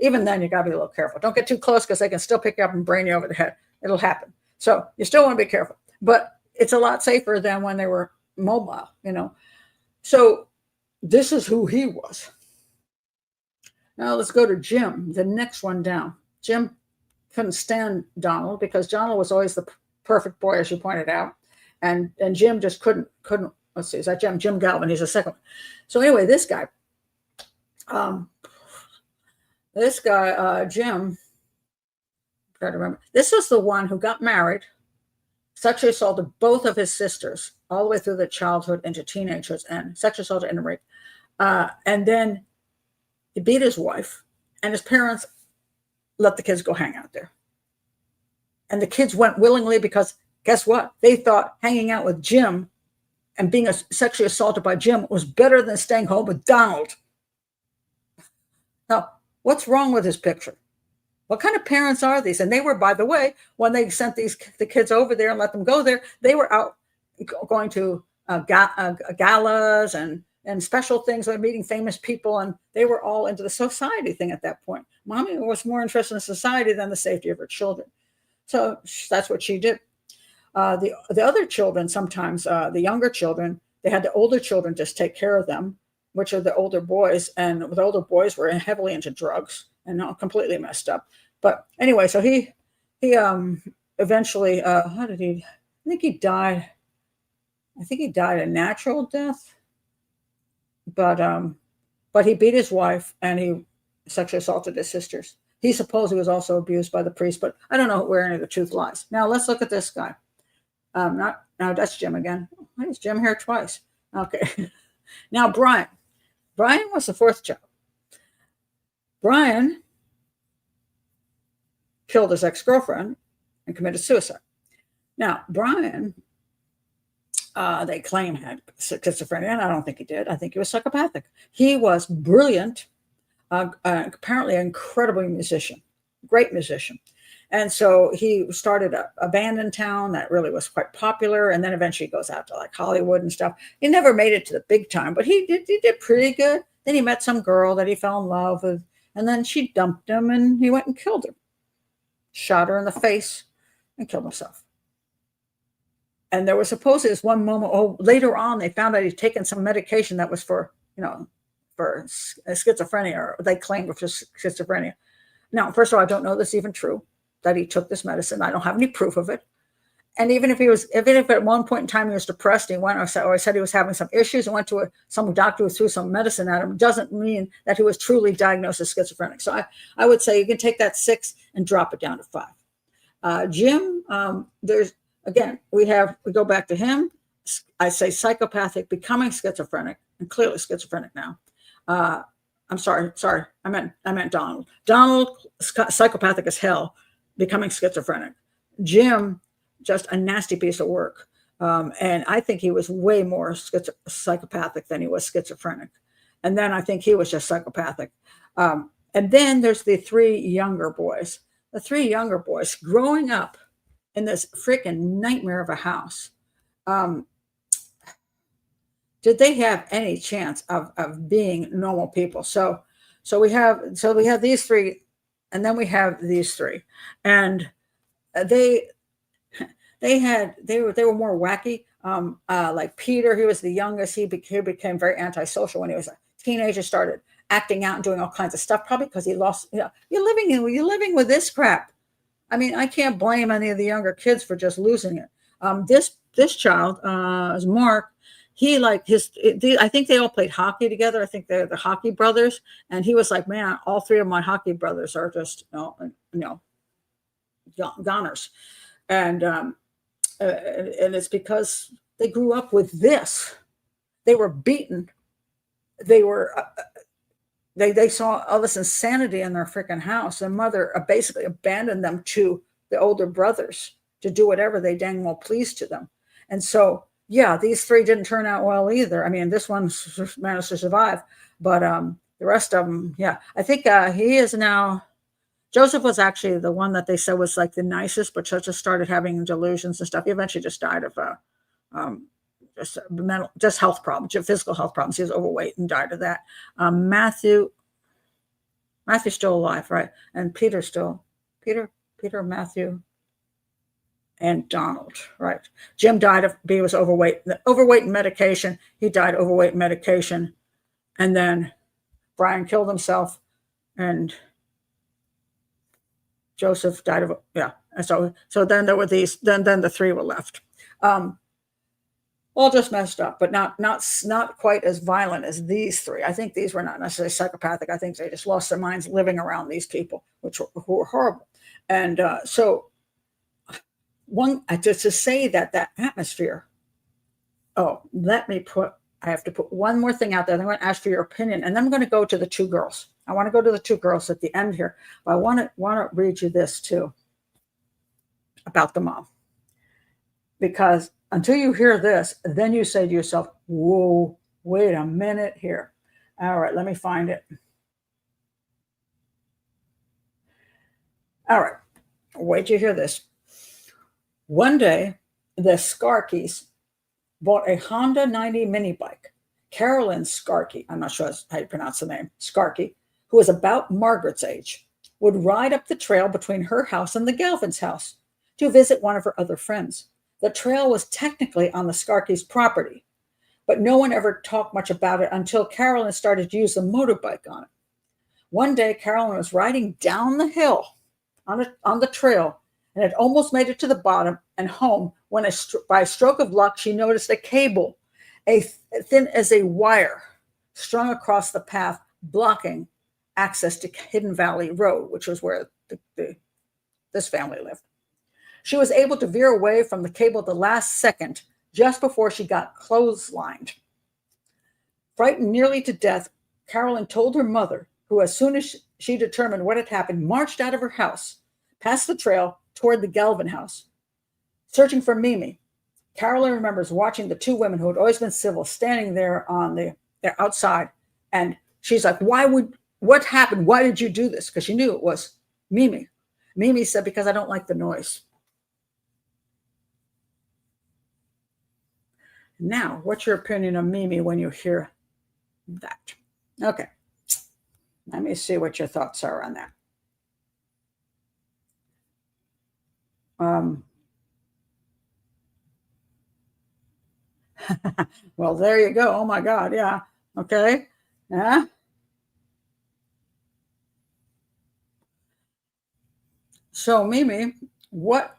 Even then, you got to be a little careful. Don't get too close because they can still pick you up and brain you over the head. It'll happen. So you still want to be careful. But it's a lot safer than when they were mobile, So this is who he was. Now let's go to Jim, the next one down. Jim couldn't stand Donald because Donald was always the perfect boy, as you pointed out. And Jim just couldn't, let's see, is that Jim? Jim Galvin, he's the second one. So anyway, this guy, Jim, I'm trying to remember. This was the one who got married, sexually assaulted both of his sisters all the way through their childhood into teenagers and sexually assaulted and raped. And then he beat his wife, and his parents let the kids go hang out there. And the kids went willingly because guess what? They thought hanging out with Jim and being sexually assaulted by Jim was better than staying home with Donald. Now, what's wrong with this picture? What kind of parents are these? And they were, by the way, when they sent the kids over there and let them go there, they were out going to galas and special things, like meeting famous people, and they were all into the society thing at that point. Mommy was more interested in society than the safety of her children. So that's what she did. The other children, sometimes the younger children, they had the older children just take care of them, which are the older boys. And the older boys were heavily into drugs and not completely messed up. But anyway, so he eventually, how did he? I think he died. I think he died a natural death. But he beat his wife and he sexually assaulted his sisters. He supposedly was also abused by the priest, but I don't know where any of the truth lies. Now let's look at this guy. Now that's Jim again. Why is Jim here twice? Okay. Now Brian. Brian was the fourth child. Brian killed his ex-girlfriend and committed suicide. Now Brian, they claim had schizophrenia, and I don't think he did. I think he was psychopathic. He was brilliant. Apparently an incredible musician, great musician. And so he started a band in town that really was quite popular. And then eventually goes out to like Hollywood and stuff. He never made it to the big time, but he did pretty good. Then he met some girl that he fell in love with. And then she dumped him and he went and killed her, shot her in the face and killed himself. And there was supposedly this one moment, later on, they found out he'd taken some medication that was for schizophrenia, or they claimed it was schizophrenia. Now, first of all, I don't know this is even true, that he took this medicine. I don't have any proof of it. And even if at one point in time he was depressed, he went or said he was having some issues and went to some doctor who threw some medicine at him, doesn't mean that he was truly diagnosed as schizophrenic. So I would say you can take that 6 and drop it down to 5. Jim, we go back to him. I say psychopathic, becoming schizophrenic, and clearly schizophrenic now. I'm sorry. I meant Donald. Donald, psychopathic as hell, becoming schizophrenic. Jim, just a nasty piece of work. And I think he was way more psychopathic than he was schizophrenic. And then I think he was just psychopathic. And then there's the three younger boys. The three younger boys growing up in this freaking nightmare of a house. Did they have any chance of being normal people? So we have these three, and then we have these three, and they were more wacky. Like Peter, he was the youngest. He became very antisocial when he was a teenager. Started acting out and doing all kinds of stuff, probably because he lost. You're living with this crap. I mean, I can't blame any of the younger kids for just losing it. This child is Mark. He I think they all played hockey together. I think they're the hockey brothers. And he was like, man, all three of my hockey brothers are just, goners. And it's because they grew up with this. They were beaten. They were, they saw all this insanity in their freaking house. Their mother basically abandoned them to the older brothers to do whatever they dang well pleased to them. And so, yeah, these three didn't turn out well either. I mean, this one managed to survive, but the rest of them, yeah. I think he is now, Joseph was actually the one that they said was like the nicest, but just started having delusions and stuff. He eventually just died of just health problems, physical health problems. He was overweight and died of that. Matthew's still alive, right? And Peter, Matthew, and Donald, right? Jim died of, he was overweight and medication. He died overweight and medication. And then Brian killed himself, and Joseph died of, yeah. And so then there were these, then the three were left. All just messed up, but not quite as violent as these three. I think these were not necessarily psychopathic. I think they just lost their minds living around these people, who were horrible. And so to say that atmosphere. Oh, I have to put one more thing out there. I'm going to ask for your opinion, and then I'm going to go to the two girls. I want to go to the two girls at the end here, but I want to read you this too about the mom, because until you hear this, then you say to yourself, whoa, wait a minute here. All right, let me find it. All right, wait till you hear this. One day, the Skarkis bought a Honda 90 mini bike. Carolyn Skarki, I'm not sure how you pronounce the name, Skarki, who was about Margaret's age, would ride up the trail between her house and the Galvins' house to visit one of her other friends. The trail was technically on the Skarkis' property, but no one ever talked much about it until Carolyn started to use the motorbike on it. One day, Carolyn was riding down the hill on the trail and had almost made it to the bottom and home when by a stroke of luck, she noticed a cable, thin as a wire, strung across the path, blocking access to Hidden Valley Road, which was where this family lived. She was able to veer away from the cable at the last second, just before she got clotheslined. Frightened nearly to death, Carolyn told her mother, who, as soon as she determined what had happened, marched out of her house, past the trail, toward the Galvin house, searching for Mimi. Carolyn remembers watching the two women who had always been civil standing there they're outside, and she's like, what happened? Why did you do this? Because she knew it was Mimi. Mimi said, because I don't like the noise. Now, what's your opinion of Mimi when you hear that? Okay, let me see what your thoughts are on that. Well, there you go. Oh my God. Yeah. Okay. Yeah. So Mimi, where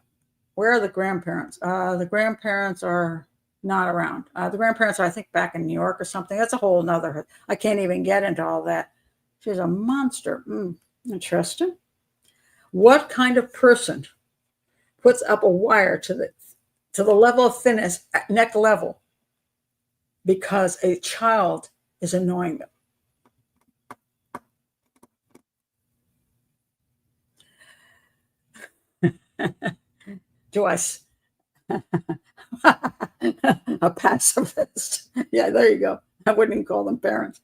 are the grandparents? The grandparents are not around. The grandparents are, I think, back in New York or something. That's a whole nother, I can't even get into all that. She's a monster. Interesting. What kind of person puts up a wire to the level of thinness at neck level because a child is annoying them? Do I? A pacifist. Yeah, there you go. I wouldn't even call them parents.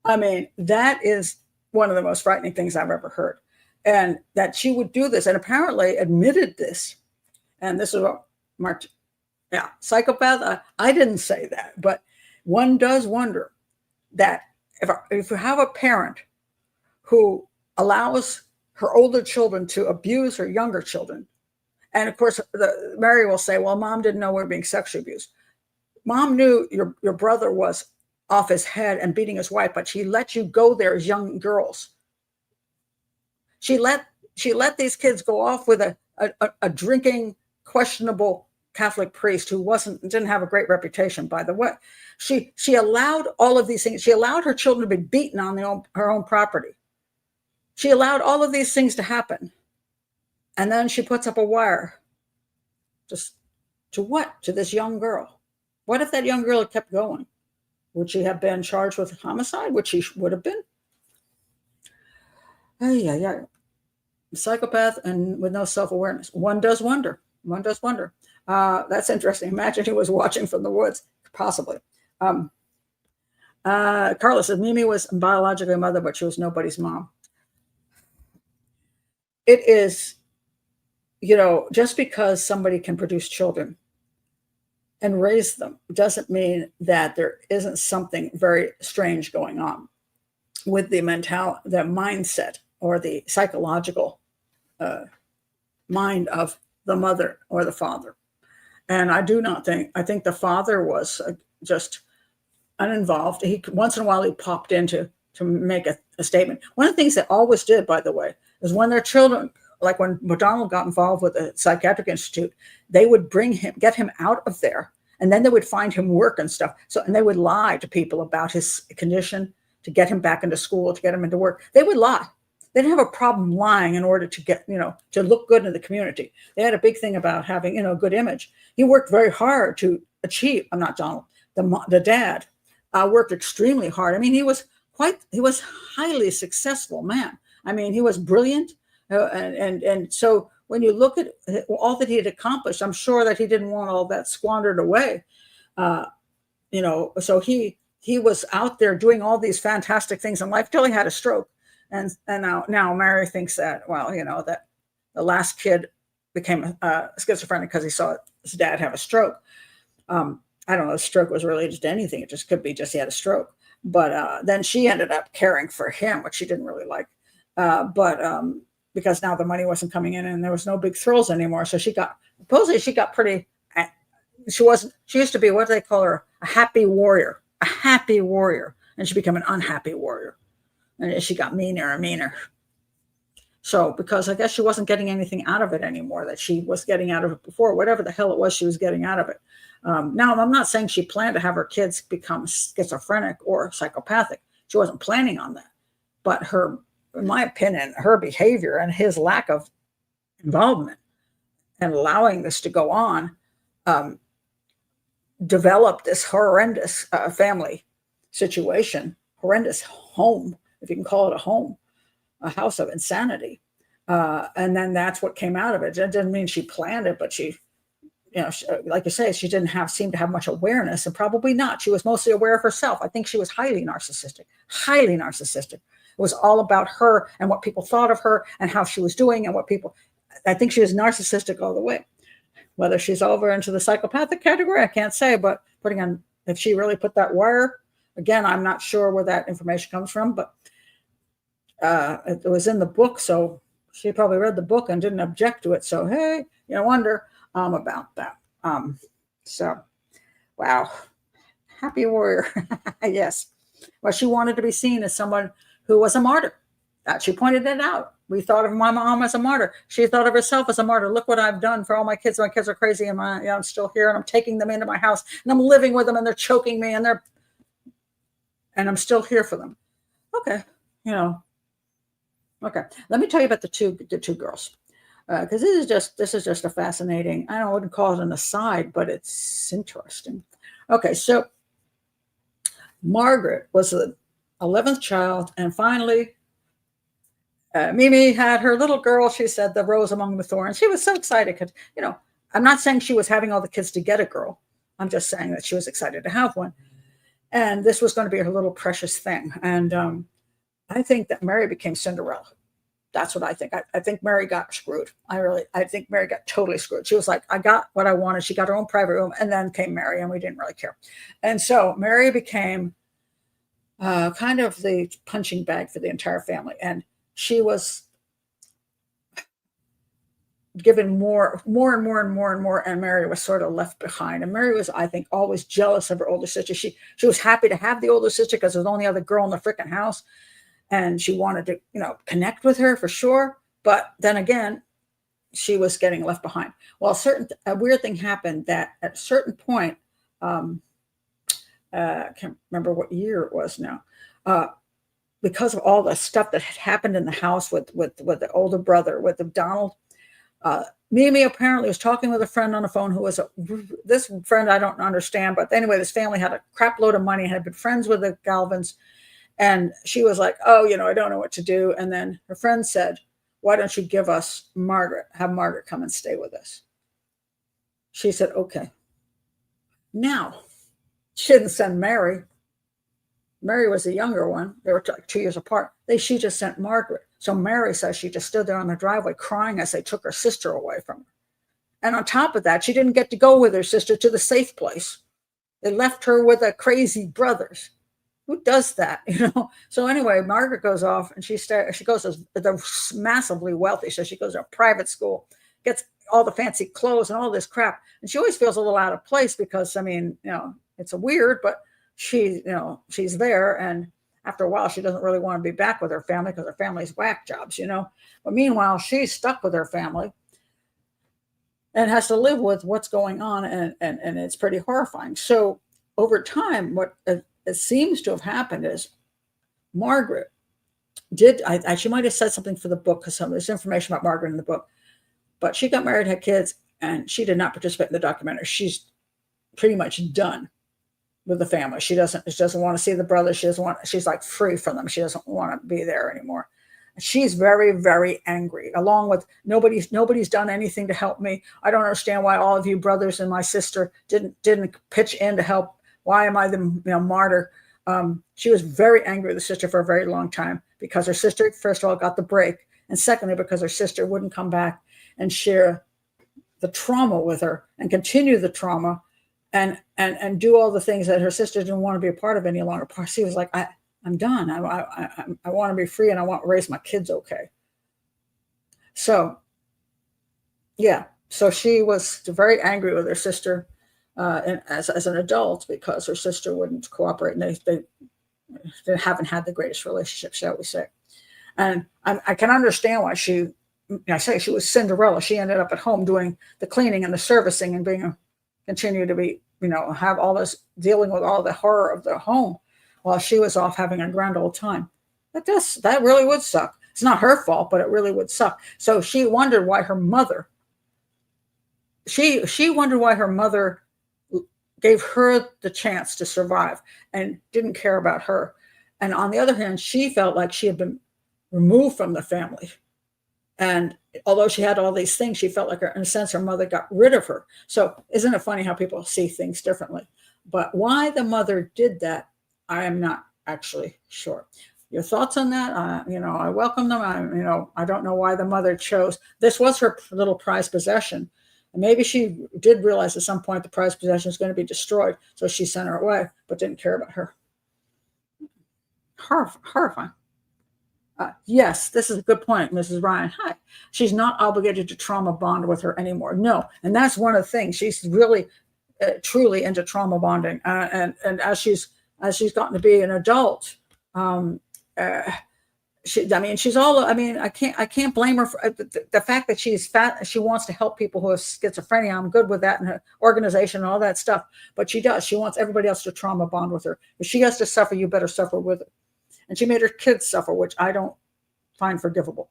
I mean, that is one of the most frightening things I've ever heard. And that she would do this and apparently admitted this. And this is what Mark, yeah, psychopath. I didn't say that, but one does wonder that if you have a parent who allows her older children to abuse her younger children, and of course, Mary will say, well, mom didn't know we were being sexually abused. Mom knew your brother was off his head and beating his wife, but she let you go there as young girls. She let these kids go off with a drinking, questionable Catholic priest who didn't have a great reputation, by the way. She allowed all of these things. She allowed her children to be beaten on her own property. She allowed all of these things to happen. And then she puts up a wire. Just to what? To this young girl. What if that young girl had kept going? Would she have been charged with homicide? Which she would have been. Yeah. Psychopath and with no self-awareness. One does wonder. That's interesting. Imagine he was watching from the woods. Possibly. Carla says, Mimi was biologically a mother, but she was nobody's mom. It is, just because somebody can produce children and raise them doesn't mean that there isn't something very strange going on with the mindset or the psychological mind of the mother or the father. And I think the father was just uninvolved. Once in a while he popped in to make a statement. One of the things they always did, by the way, is when their children, like when McDonald got involved with the psychiatric institute, they would get him out of there, and then they would find him work and stuff. And they would lie to people about his condition to get him back into school, to get him into work. They would lie. They didn't have a problem lying in order to get, to look good in the community. They had a big thing about having, a good image. He worked very hard to achieve. I'm not Donald. The dad worked extremely hard. I mean, he was highly successful man. I mean, he was brilliant. And so when you look at all that he had accomplished, I'm sure that he didn't want all that squandered away. So he was out there doing all these fantastic things in life till he had a stroke. And now Mary thinks that, that the last kid became schizophrenic because he saw his dad have a stroke. I don't know if stroke was related to anything. It just could be just he had a stroke. But then she ended up caring for him, which she didn't really like. Because now the money wasn't coming in and there was no big thrills anymore. So she got pretty, she used to be, what do they call her? A happy warrior. And she became an unhappy warrior. And she got meaner and meaner. So, because I guess she wasn't getting anything out of it anymore that she was getting out of it before, whatever the hell it was she was getting out of it. Now, I'm not saying she planned to have her kids become schizophrenic or psychopathic. She wasn't planning on that. But in my opinion, her behavior and his lack of involvement and allowing this to go on developed this horrendous family situation, horrendous home, if you can call it a home, a house of insanity. And then that's what came out of it. It didn't mean she planned it, but she, like you say, she didn't seem to have much awareness, and probably not. She was mostly aware of herself. I think she was highly narcissistic. It was all about her and what people thought of her and how she was doing and I think she was narcissistic all the way. Whether she's over into the psychopathic category, I can't say, but if she really put that wire, again, I'm not sure where that information comes from, but it was in the book. So she probably read the book and didn't object to it. So, hey, you wonder about that. So, wow. Happy warrior. Yes. Well, she wanted to be seen as someone who was a martyr. She pointed it out. We thought of my mom as a martyr. She thought of herself as a martyr. Look what I've done for all my kids. My kids are crazy, and I'm still here, and I'm taking them into my house, and I'm living with them, and they're choking me, and I'm still here for them. Okay, Okay, let me tell you about the two girls, because this is just a fascinating. I wouldn't call it an aside, but it's interesting. Okay, so Margaret was the 11th child, and finally, Mimi had her little girl. She said, the rose among the thorns. She was so excited because I'm not saying she was having all the kids to get a girl. I'm just saying that she was excited to have one. And this was going to be her little precious thing. And I think that Mary became Cinderella. That's what I think. I think Mary got screwed. I think Mary got totally screwed. She was like, I got what I wanted. She got her own private room, and then came Mary, and we didn't really care. And so Mary became kind of the punching bag for the entire family. And she was given more and more, and Mary was sort of left behind. And Mary was, I think, always jealous of her older sister. She was happy to have the older sister because it was the only other girl in the freaking house, and she wanted to, connect with her for sure. But then again, she was getting left behind. Well, a weird thing happened that at a certain point, I can't remember what year it was now, because of all the stuff that had happened in the house with the older brother, with the Donald. Mimi apparently was talking with a friend on the phone who was this friend I don't understand, but anyway, this family had a crap load of money, had been friends with the Galvins, and she was like, oh, I don't know what to do. And then her friend said, why don't you give us Margaret, have Margaret come and stay with us? She said, okay. Now, she didn't send Mary. Mary was the younger one. They were like 2 years apart. She just sent Margaret. So Mary says she just stood there on the driveway crying as they took her sister away from her. And on top of that, she didn't get to go with her sister to the safe place. They left her with the crazy brothers. Who does that? So anyway, Margaret goes off, and she goes to the massively wealthy. So she goes to a private school, gets all the fancy clothes and all this crap. And she always feels a little out of place because, it's weird, but she's there. And after a while, she doesn't really want to be back with her family because her family's whack jobs, But meanwhile, she's stuck with her family and has to live with what's going on. And it's pretty horrifying. So over time, what it seems to have happened is Margaret she might have said something for the book because there's information about Margaret in the book, but she got married, had kids, and she did not participate in the documentary. She's pretty much done with the family. She doesn't want to see the brothers. She's like free from them. She doesn't want to be there anymore. She's very, very angry, along with nobody's done anything to help me. I don't understand why all of you brothers and my sister didn't pitch in to help. Why am I the martyr? She was very angry with the sister for a very long time because her sister, first of all, got the break. And secondly, because her sister wouldn't come back and share the trauma with her and continue the trauma and do all the things that her sister didn't want to be a part of any longer. She was like, I'm done. I want to be free, and I want to raise my kids okay. So, yeah. So she was very angry with her sister as an adult because her sister wouldn't cooperate, and they haven't had the greatest relationship, shall we say. And I can understand why I say she was Cinderella. She ended up at home doing the cleaning and the servicing and continue to be, have all this, dealing with all the horror of the home while she was off having a grand old time. That really would suck. It's not her fault, but it really would suck. So she wondered why her mother, she wondered why her mother gave her the chance to survive and didn't care about her. And on the other hand, she felt like she had been removed from the family. And although she had all these things, she felt like, in a sense, her mother got rid of her. So isn't it funny how people see things differently? But why the mother did that, I am not actually sure. Your thoughts on that? I welcome them. I don't know why the mother chose. This was her little prized possession. And maybe she did realize at some point the prized possession is going to be destroyed. So she sent her away, but didn't care about her. Horrifying. Yes, this is a good point, Mrs. Ryan. Hi. She's not obligated to trauma bond with her anymore. No. And that's one of the things. She's really, truly into trauma bonding. And as she's gotten to be an adult, she's all, I can't blame her for the fact that she's fat. She wants to help people who have schizophrenia. I'm good with that, and her organization and all that stuff. But she does. She wants everybody else to trauma bond with her. If she has to suffer, you better suffer with her. And she made her kids suffer, which I don't find forgivable.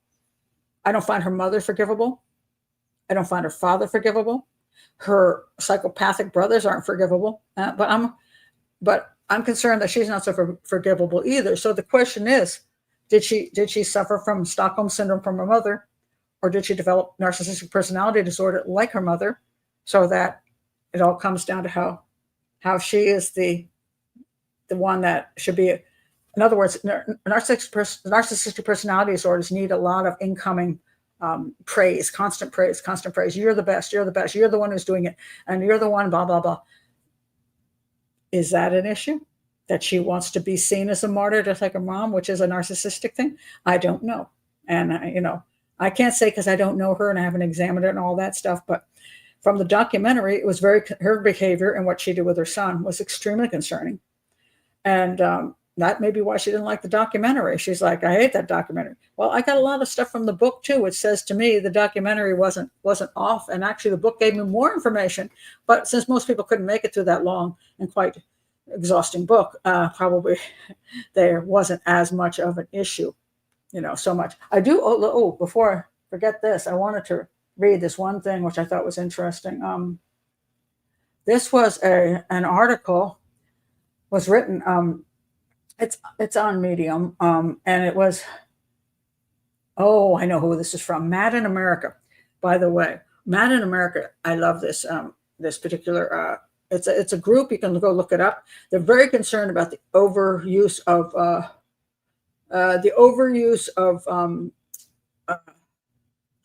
I don't find her mother forgivable. I don't find her father forgivable. Her psychopathic brothers aren't forgivable. But I'm concerned that she's not so forgivable either. So the question is, did she suffer from Stockholm syndrome from her mother, or did she develop narcissistic personality disorder like her mother? so that it all comes down to how she is the one that should be. In other words, narcissistic personality disorders need a lot of incoming praise, constant praise, constant praise. You're the best. You're the best. You're the one who's doing it, and you're the one. Blah blah blah. Is that an issue? That she wants to be seen as a martyr, just like her mom, which is a narcissistic thing? I don't know, and I can't say because I don't know her and I haven't examined her and all that stuff. But from the documentary, it was her behavior and what she did with her son was extremely concerning, and that may be why she didn't like the documentary. She's like, I hate that documentary. Well, I got a lot of stuff from the book too, which says to me the documentary wasn't off, and actually the book gave me more information. But since most people couldn't make it through that long and quite exhausting book, probably there wasn't as much of an issue, so much. I do. Before I forget this, I wanted to read this one thing which I thought was interesting. This was an article was written. It's on Medium, and it was. Oh, I know who this is from. Mad in America. By the way, Mad in America. I love this this particular. It's a group. You can go look it up. They're very concerned about the overuse of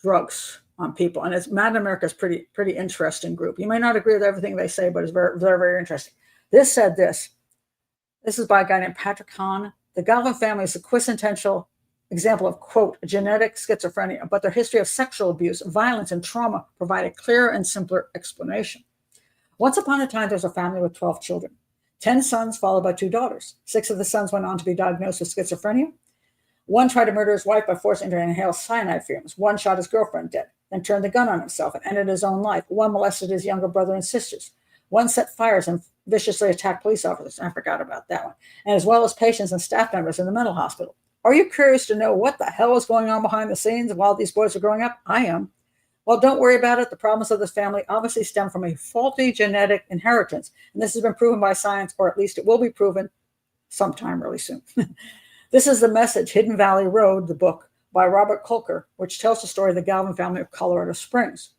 drugs on people, and it's Mad in America is pretty interesting group. You may not agree with everything they say, but it's very very very interesting. This said this. This is by a guy named Patrick Hahn. The Galvin family is a quintessential example of, quote, genetic schizophrenia, but their history of sexual abuse, violence, and trauma provide a clearer and simpler explanation. Once upon a time, there was a family with 12 children, 10 sons followed by 2 daughters. 6 of the sons went on to be diagnosed with schizophrenia. One tried to murder his wife by forcing her to inhale cyanide fumes. One shot his girlfriend dead, then turned the gun on himself and ended his own life. One molested his younger brother and sisters. One set fires and viciously attacked police officers. I forgot about that one. And as well as patients and staff members in the mental hospital. Are you curious to know what the hell is going on behind the scenes while these boys are growing up? I am. Well, don't worry about it. The problems of this family obviously stem from a faulty genetic inheritance. And this has been proven by science, or at least it will be proven sometime really soon. This is The Message, Hidden Valley Road, the book by Robert Kolker, which tells the story of the Galvin family of Colorado Springs.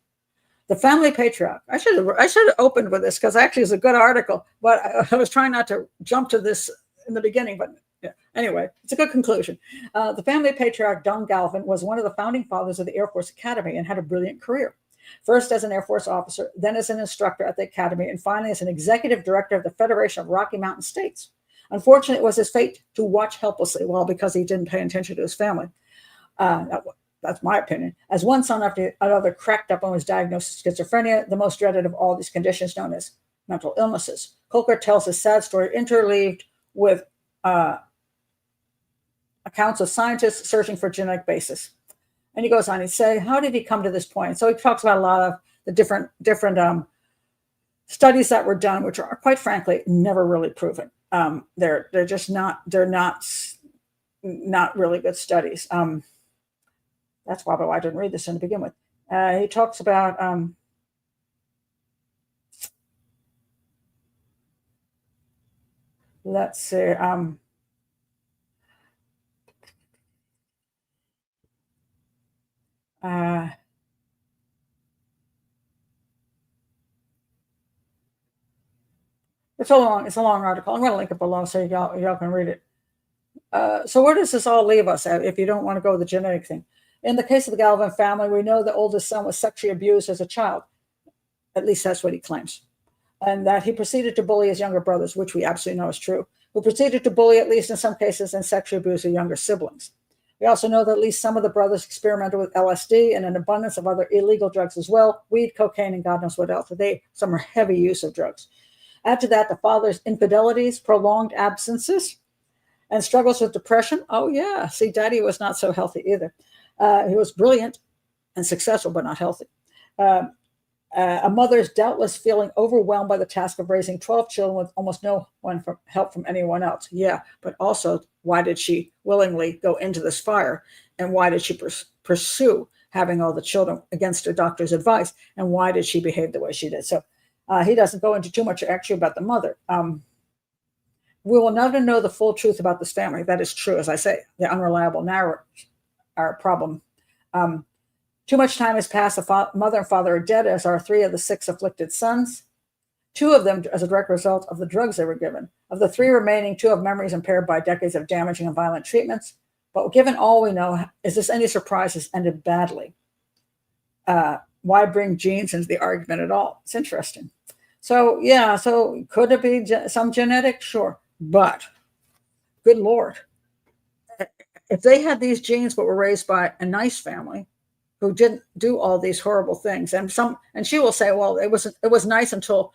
The family patriarch. I should have opened with this because actually it's a good article, but I was trying not to jump to this in the beginning. But yeah. Anyway, it's a good conclusion. The family patriarch, Don Galvin, was one of the founding fathers of the Air Force Academy and had a brilliant career. First as an Air Force officer, then as an instructor at the Academy, and finally as an executive director of the Federation of Rocky Mountain States. Unfortunately, it was his fate to watch helplessly, well, because he didn't pay attention to his family. That's my opinion. As one son after another cracked up and was diagnosed with schizophrenia, the most dreaded of all these conditions known as mental illnesses. Kolker tells his sad story interleaved with accounts of scientists searching for genetic basis. And he goes on, he'd say, how did he come to this point? So he talks about a lot of the different studies that were done, which are quite frankly never really proven. They're not really good studies. That's probably why I didn't read this to begin with. He talks about let's see. It's a long article. I'm going to link it below so y'all can read it. So where does this all leave us if you don't want to go the genetic thing? In the case of the Galvin family, we know the oldest son was sexually abused as a child. At least that's what he claims. And that he proceeded to bully his younger brothers, which we absolutely know is true, who proceeded to bully, at least in some cases, and sexually abuse their younger siblings. We also know that at least some of the brothers experimented with LSD and an abundance of other illegal drugs as well, weed, cocaine, and God knows what else. Some are heavy use of drugs. Add to that the father's infidelities, prolonged absences, and struggles with depression. Oh, yeah. See, daddy was not so healthy either. He was brilliant and successful, but not healthy. A mother's doubtless feeling overwhelmed by the task of raising 12 children with almost no help from anyone else. Yeah, but also, why did she willingly go into this fire? And why did she pursue having all the children against her doctor's advice? And why did she behave the way she did? So he doesn't go into too much actually about the mother. We will never know the full truth about this family. That is true. As I say, the unreliable narratives are a problem. Too much time has passed. The mother and father are dead, as are 3 of the 6 afflicted sons. 2 of them as a direct result of the drugs they were given. Of the 3 remaining, 2 have memories impaired by decades of damaging and violent treatments. But given all we know, is this any surprise has ended badly? Why bring genes into the argument at all? It's interesting. So, yeah, so could it be some genetic? Sure. But, good Lord, if they had these genes but were raised by a nice family who didn't do all these horrible things, and she will say, well, it was nice until,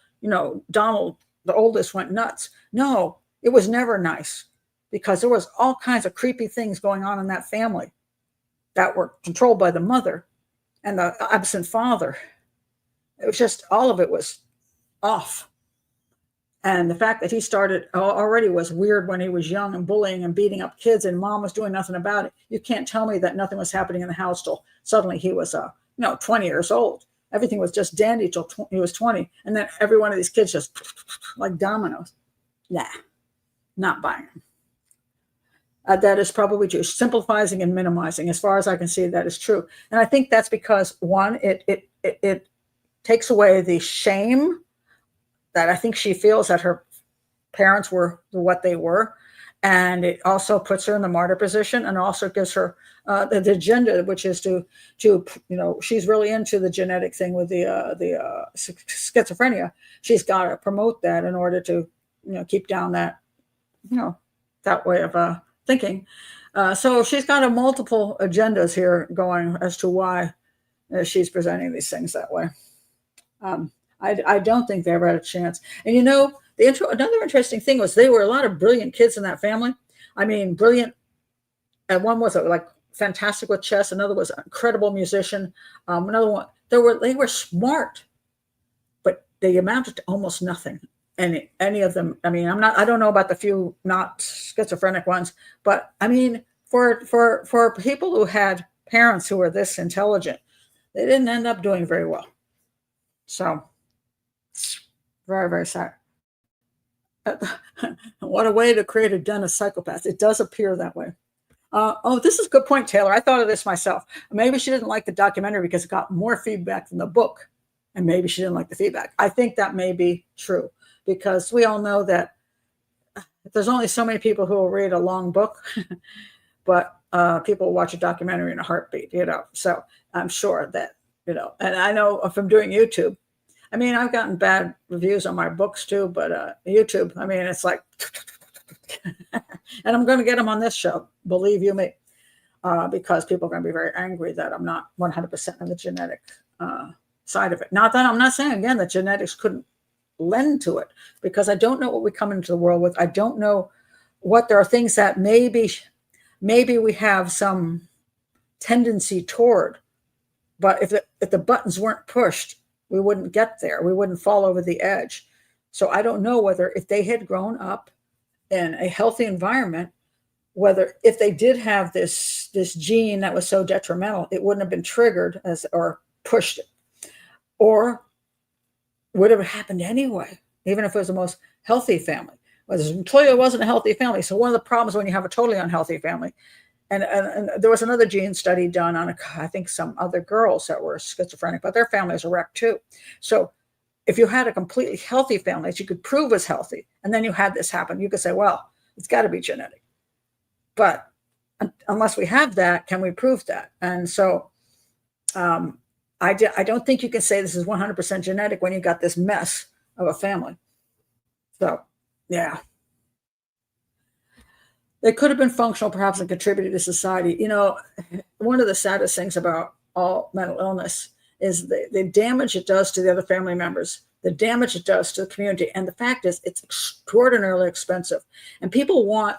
Donald, the oldest, went nuts. No, it was never nice, because there was all kinds of creepy things going on in that family that were controlled by the mother and the absent father. It was just, all of it was off. And the fact that he started already was weird when he was young and bullying and beating up kids, and mom was doing nothing about it. You can't tell me that nothing was happening in the house till suddenly he was 20 years old. Everything was just dandy till he was 20. And then every one of these kids just like dominoes. Nah, not buying them. That is probably true. Simplifying and minimizing. As far as I can see, that is true. And I think that's because, one, it takes away the shame that I think she feels that her parents were what they were. And it also puts her in the martyr position, and also gives her the agenda, which is to she's really into the genetic thing with the schizophrenia. She's got to promote that in order to keep down that that way of thinking. So she's got multiple agendas here going as to why she's presenting these things that way. I don't think they ever had a chance. And another interesting thing was there were a lot of brilliant kids in that family. I mean, brilliant. And one was like fantastic with chess. Another was an incredible musician. Another one, they were smart, but they amounted to almost nothing. And any of them, I mean, I don't know about the few not schizophrenic ones, but I mean, for people who had parents who were this intelligent, they didn't end up doing very well. So, very, very sad. What a way to create a den of psychopaths. It does appear that way. This is a good point, Taylor. I thought of this myself. Maybe she didn't like the documentary because it got more feedback than the book. And maybe she didn't like the feedback. I think that may be true, because we all know that there's only so many people who will read a long book, but people will watch a documentary in a heartbeat, So I'm sure that, and I know from doing YouTube, I mean, I've gotten bad reviews on my books too, but YouTube, I mean, it's like, and I'm going to get them on this show, believe you me, because people are going to be very angry that I'm not 100% on the genetic side of it. Not that I'm not saying, again, that genetics couldn't lend to it, because I don't know what we come into the world with. I don't know what there are things that maybe we have some tendency toward, but if the buttons weren't pushed, we wouldn't get there. We wouldn't fall over the edge. So I don't know whether if they had grown up in a healthy environment, whether if they did have this gene that was so detrimental, it wouldn't have been triggered or pushed it, or would have happened anyway, even if it was the most healthy family. Well, it clearly wasn't a healthy family. So one of the problems when you have a totally unhealthy family, and there was another gene study done on, I think, some other girls that were schizophrenic, but their families were wrecked too. So if you had a completely healthy family that you could prove was healthy, and then you had this happen, you could say, well, it's got to be genetic. But unless we have that, can we prove that? And so I don't think you can say this is 100% genetic when you got this mess of a family. So, yeah. They could have been functional, perhaps, and contributed to society. One of the saddest things about all mental illness is the damage it does to the other family members, the damage it does to the community. And the fact is, it's extraordinarily expensive. And people want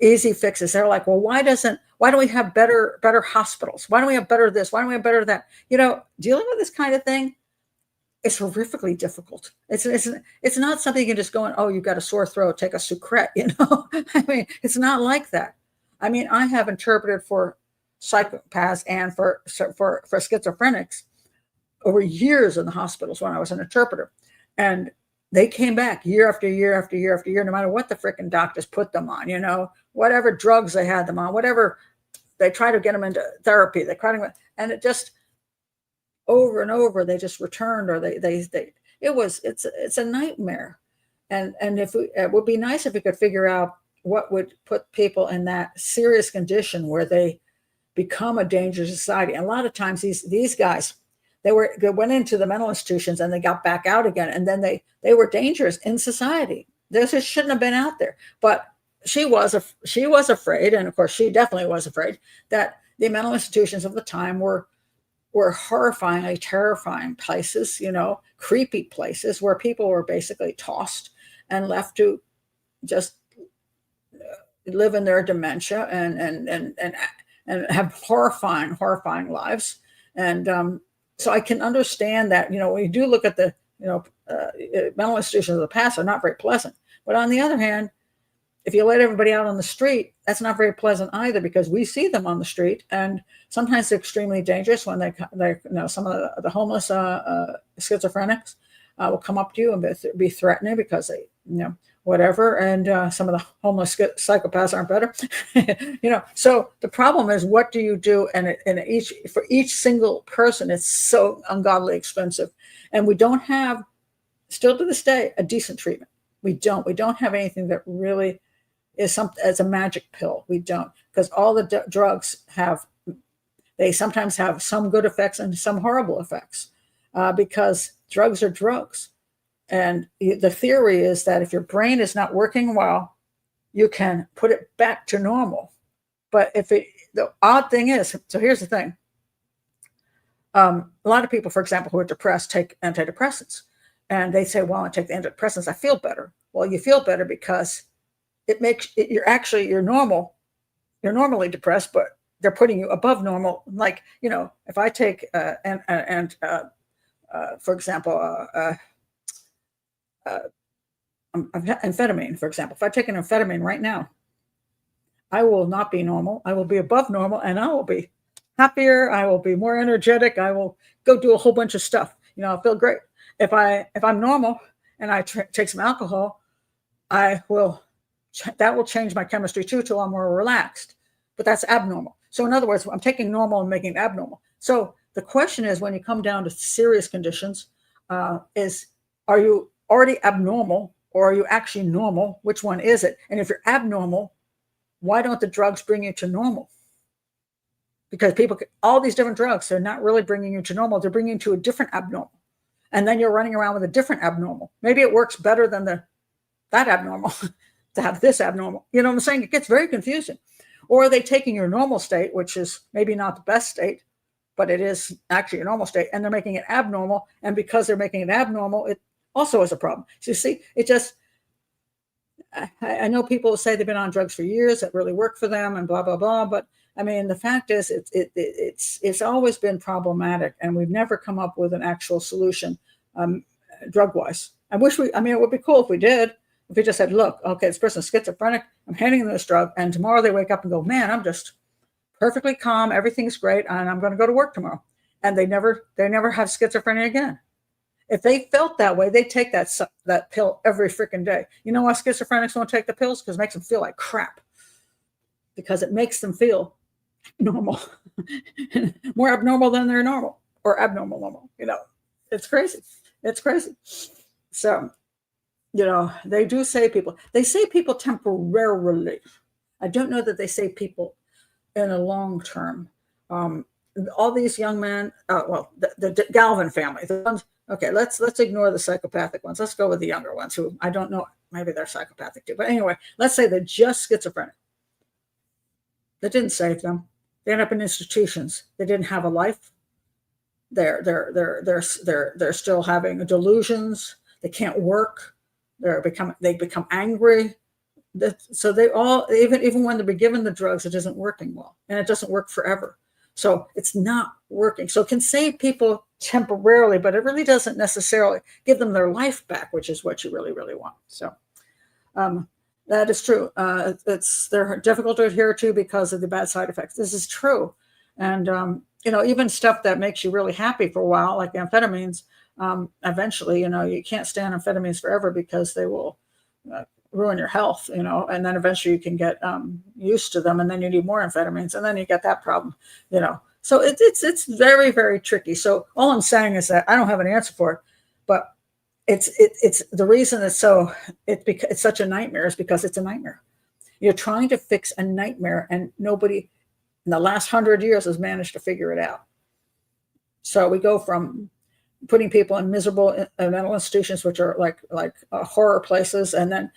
easy fixes. They're like, well, why don't we have better hospitals? Why don't we have better this? Why don't we have better that? Dealing with this kind of thing is horrifically difficult. It's not something you can just go and, oh, you've got a sore throat, take a Sucret, I mean, it's not like that. I mean, I have interpreted for psychopaths and for schizophrenics over years in the hospitals when I was an interpreter. And they came back year after year after year after year, no matter what the freaking doctors put them on, whatever drugs they had them on, whatever, they try to get them into therapy. And it just, over and over, they just returned, or it's a nightmare. And if it would be nice if we could figure out what would put people in that serious condition where they become a danger to society. And a lot of times these guys, they went into the mental institutions and they got back out again, and then they were dangerous in society. They just shouldn't have been out there. But she was afraid, and of course she definitely was afraid, that the mental institutions of the time were horrifyingly terrifying places, creepy places where people were basically tossed and left to just live in their dementia and have horrifying lives. And so I can understand that, when you do look at the, mental institutions of the past are not very pleasant. But on the other hand, if you let everybody out on the street, that's not very pleasant either, because we see them on the street, and sometimes they're extremely dangerous when they some of the homeless schizophrenics will come up to you and be threatening because they, whatever. And some of the homeless psychopaths aren't better, So the problem is, what do you do? And for each single person, it's so ungodly expensive, and we don't have, still to this day, a decent treatment. We don't have anything that really is as a magic pill. We don't, because all the drugs they sometimes have some good effects and some horrible effects, because drugs are drugs. And the theory is that if your brain is not working well, you can put it back to normal. But the odd thing is, so here's the thing. A lot of people, for example, who are depressed, take antidepressants. And they say, well, I take the antidepressants, I feel better. Well, you feel better because you're normally depressed, but they're putting you above normal. Like, if I take, for example, amphetamine, for example, if I take an amphetamine right now, I will not be normal. I will be above normal, and I will be happier. I will be more energetic. I will go do a whole bunch of stuff. I'll feel great. If I'm normal and I take some alcohol, that will change my chemistry too, till I'm more relaxed. But that's abnormal. So in other words, I'm taking normal and making it abnormal. So the question is, when you come down to serious conditions, are you already abnormal, or are you actually normal? Which one is it? And if you're abnormal, why don't the drugs bring you to normal? Because all these different drugs, they're not really bringing you to normal. They're bringing you to a different abnormal. And then you're running around with a different abnormal. Maybe it works better than that abnormal to have this abnormal. You know what I'm saying? It gets very confusing. Or are they taking your normal state, which is maybe not the best state, but it is actually a normal state, and they're making it abnormal. And because they're making it abnormal, it also is a problem. So you see, I know people say they've been on drugs for years that really work for them and blah, blah, blah. But I mean, the fact is, it's always been problematic, and we've never come up with an actual solution, drug-wise. It would be cool if we did. If we just said, look, okay, this person's schizophrenic, I'm handing them this drug, and tomorrow they wake up and go, man, I'm just perfectly calm, everything's great, and I'm going to go to work tomorrow. And they never have schizophrenia again. If they felt that way, they'd take that pill every freaking day. You know why schizophrenics won't take the pills? Because it makes them feel like crap. Because it makes them feel normal, more abnormal than they're normal, or abnormal normal. It's crazy. It's crazy. So, they say people temporarily. I don't know that they say people in a long term. All these young men, the Galvin family, the ones. Okay, let's ignore the psychopathic ones. Let's go with the younger ones, who I don't know. Maybe they're psychopathic too. But anyway, let's say they're just schizophrenic. That didn't save them. They end up in institutions. They didn't have a life. They're still having delusions. They can't work. They become angry. So they all, even when they're given the drugs, it isn't working well, and it doesn't work forever. So it's not working. So it can save people temporarily, but it really doesn't necessarily give them their life back, which is what you really, really want. So that is true. They're difficult to adhere to because of the bad side effects. This is true. And, even stuff that makes you really happy for a while, like amphetamines, eventually, you can't stay on amphetamines forever because they will ruin your health, and then eventually you can get used to them, and then you need more amphetamines, and then you get that problem, So it's very, very tricky. So all I'm saying is that I don't have an answer for it, but it's the reason it's such a nightmare is because it's a nightmare. You're trying to fix a nightmare, and nobody in the last 100 years has managed to figure it out. So we go from putting people in miserable mental institutions, which are like horror places, and then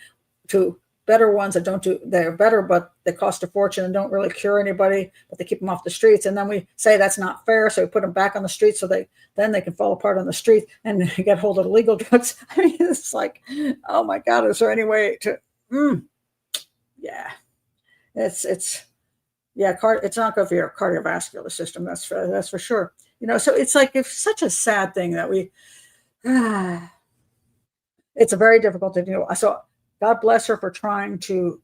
to better ones that don't do, they're better, but they cost a fortune and don't really cure anybody, but they keep them off the streets. And then we say that's not fair, so we put them back on the streets so then they can fall apart on the street and get hold of illegal drugs. I mean, it's like, oh my God, is there any way to? Yeah, it's not good for your cardiovascular system. That's for sure. So it's like it's such a sad thing that we. It's a very difficult thing to do. So God bless her for trying to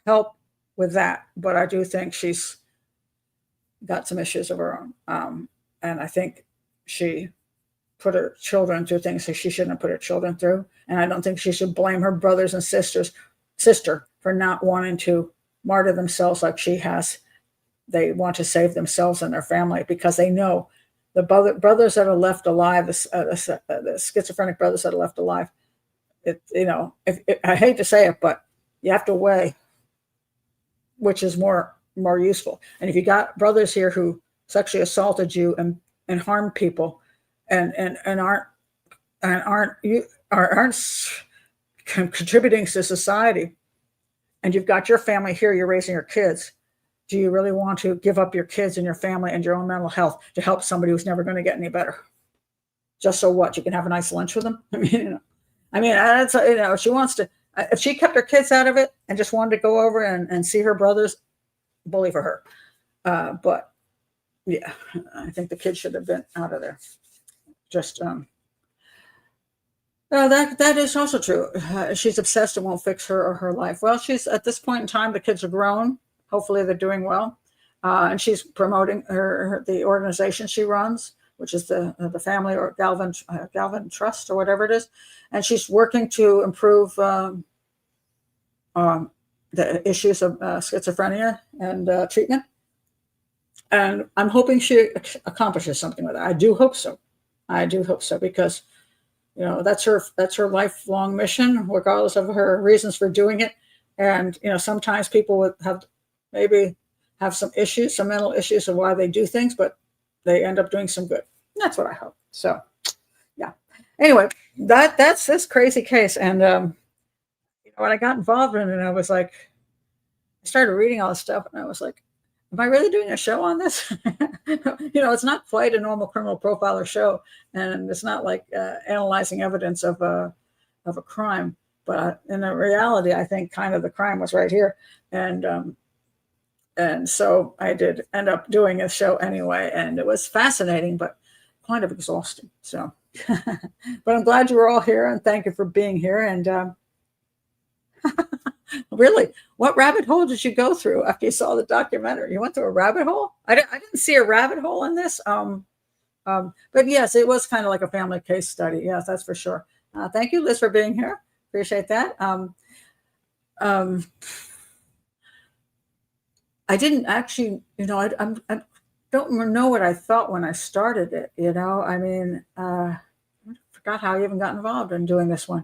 help with that, but I do think she's got some issues of her own, and I think she put her children through things that she shouldn't have put her children through, and I don't think she should blame her brothers and sister for not wanting to martyr themselves like she has. They want to save themselves and their family because they know the brothers that are left alive, the schizophrenic brothers that are left alive. I hate to say it, but you have to weigh which is more useful. And if you got brothers here who sexually assaulted you and harmed people, and aren't contributing to society, and you've got your family here, you're raising your kids. Do you really want to give up your kids and your family and your own mental health to help somebody who's never going to get any better? Just so what? You can have a nice lunch with them? That's, she wants to, if she kept her kids out of it and just wanted to go over and see her brothers, bully for her. But yeah, I think the kids should have been out of there. Just, that is also true. She's obsessed and won't fix her or her life. Well, she's at this point in time, the kids are grown. Hopefully they're doing well. And she's promoting the organization she runs, which is the family or Galvin Trust or whatever it is. And she's working to improve the issues of schizophrenia and treatment. And I'm hoping she accomplishes something with it. I do hope so. Because, that's her lifelong mission, regardless of her reasons for doing it. And, sometimes people would have some issues, some mental issues of why they do things, but they end up doing some good. That's what I hope. So, yeah. Anyway, that's this crazy case. And when I got involved in it, I was like, I started reading all this stuff, and I was like, am I really doing a show on this? It's not quite a normal criminal profiler show, and it's not like analyzing evidence of a crime. But in the reality, I think kind of the crime was right here, and so I did end up doing a show anyway, and it was fascinating, but kind of exhausting. So, but I'm glad you were all here, and thank you for being here. And really, what rabbit hole did you go through after you saw the documentary? You went through a rabbit hole? I didn't see a rabbit hole in this. But yes, it was kind of like a family case study. Yes, that's for sure. Thank you, Liz, for being here. Appreciate that. I didn't actually, I don't know what I thought when I started it. I forgot how I even got involved in doing this one.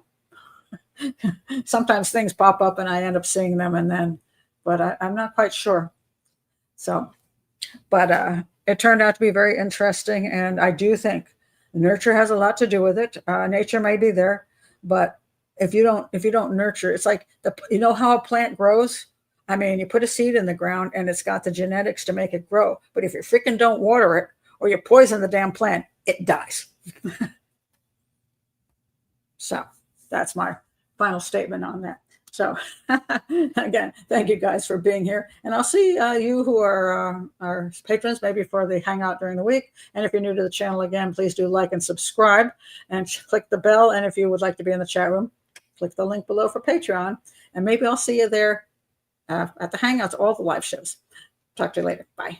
Sometimes things pop up and I end up seeing them, but I'm not quite sure. So, but it turned out to be very interesting, and I do think nurture has a lot to do with it. Nature may be there, but if you don't nurture, it's like how a plant grows. You put a seed in the ground and it's got the genetics to make it grow. But if you freaking don't water it or you poison the damn plant, it dies. So that's my final statement on that. So again, thank you guys for being here. And I'll see you who are our patrons maybe for the hangout during the week. And if you're new to the channel, again, please do like and subscribe and click the bell. And if you would like to be in the chat room, click the link below for Patreon. And maybe I'll see you there at the hangouts, all the live shows. Talk to you later. Bye.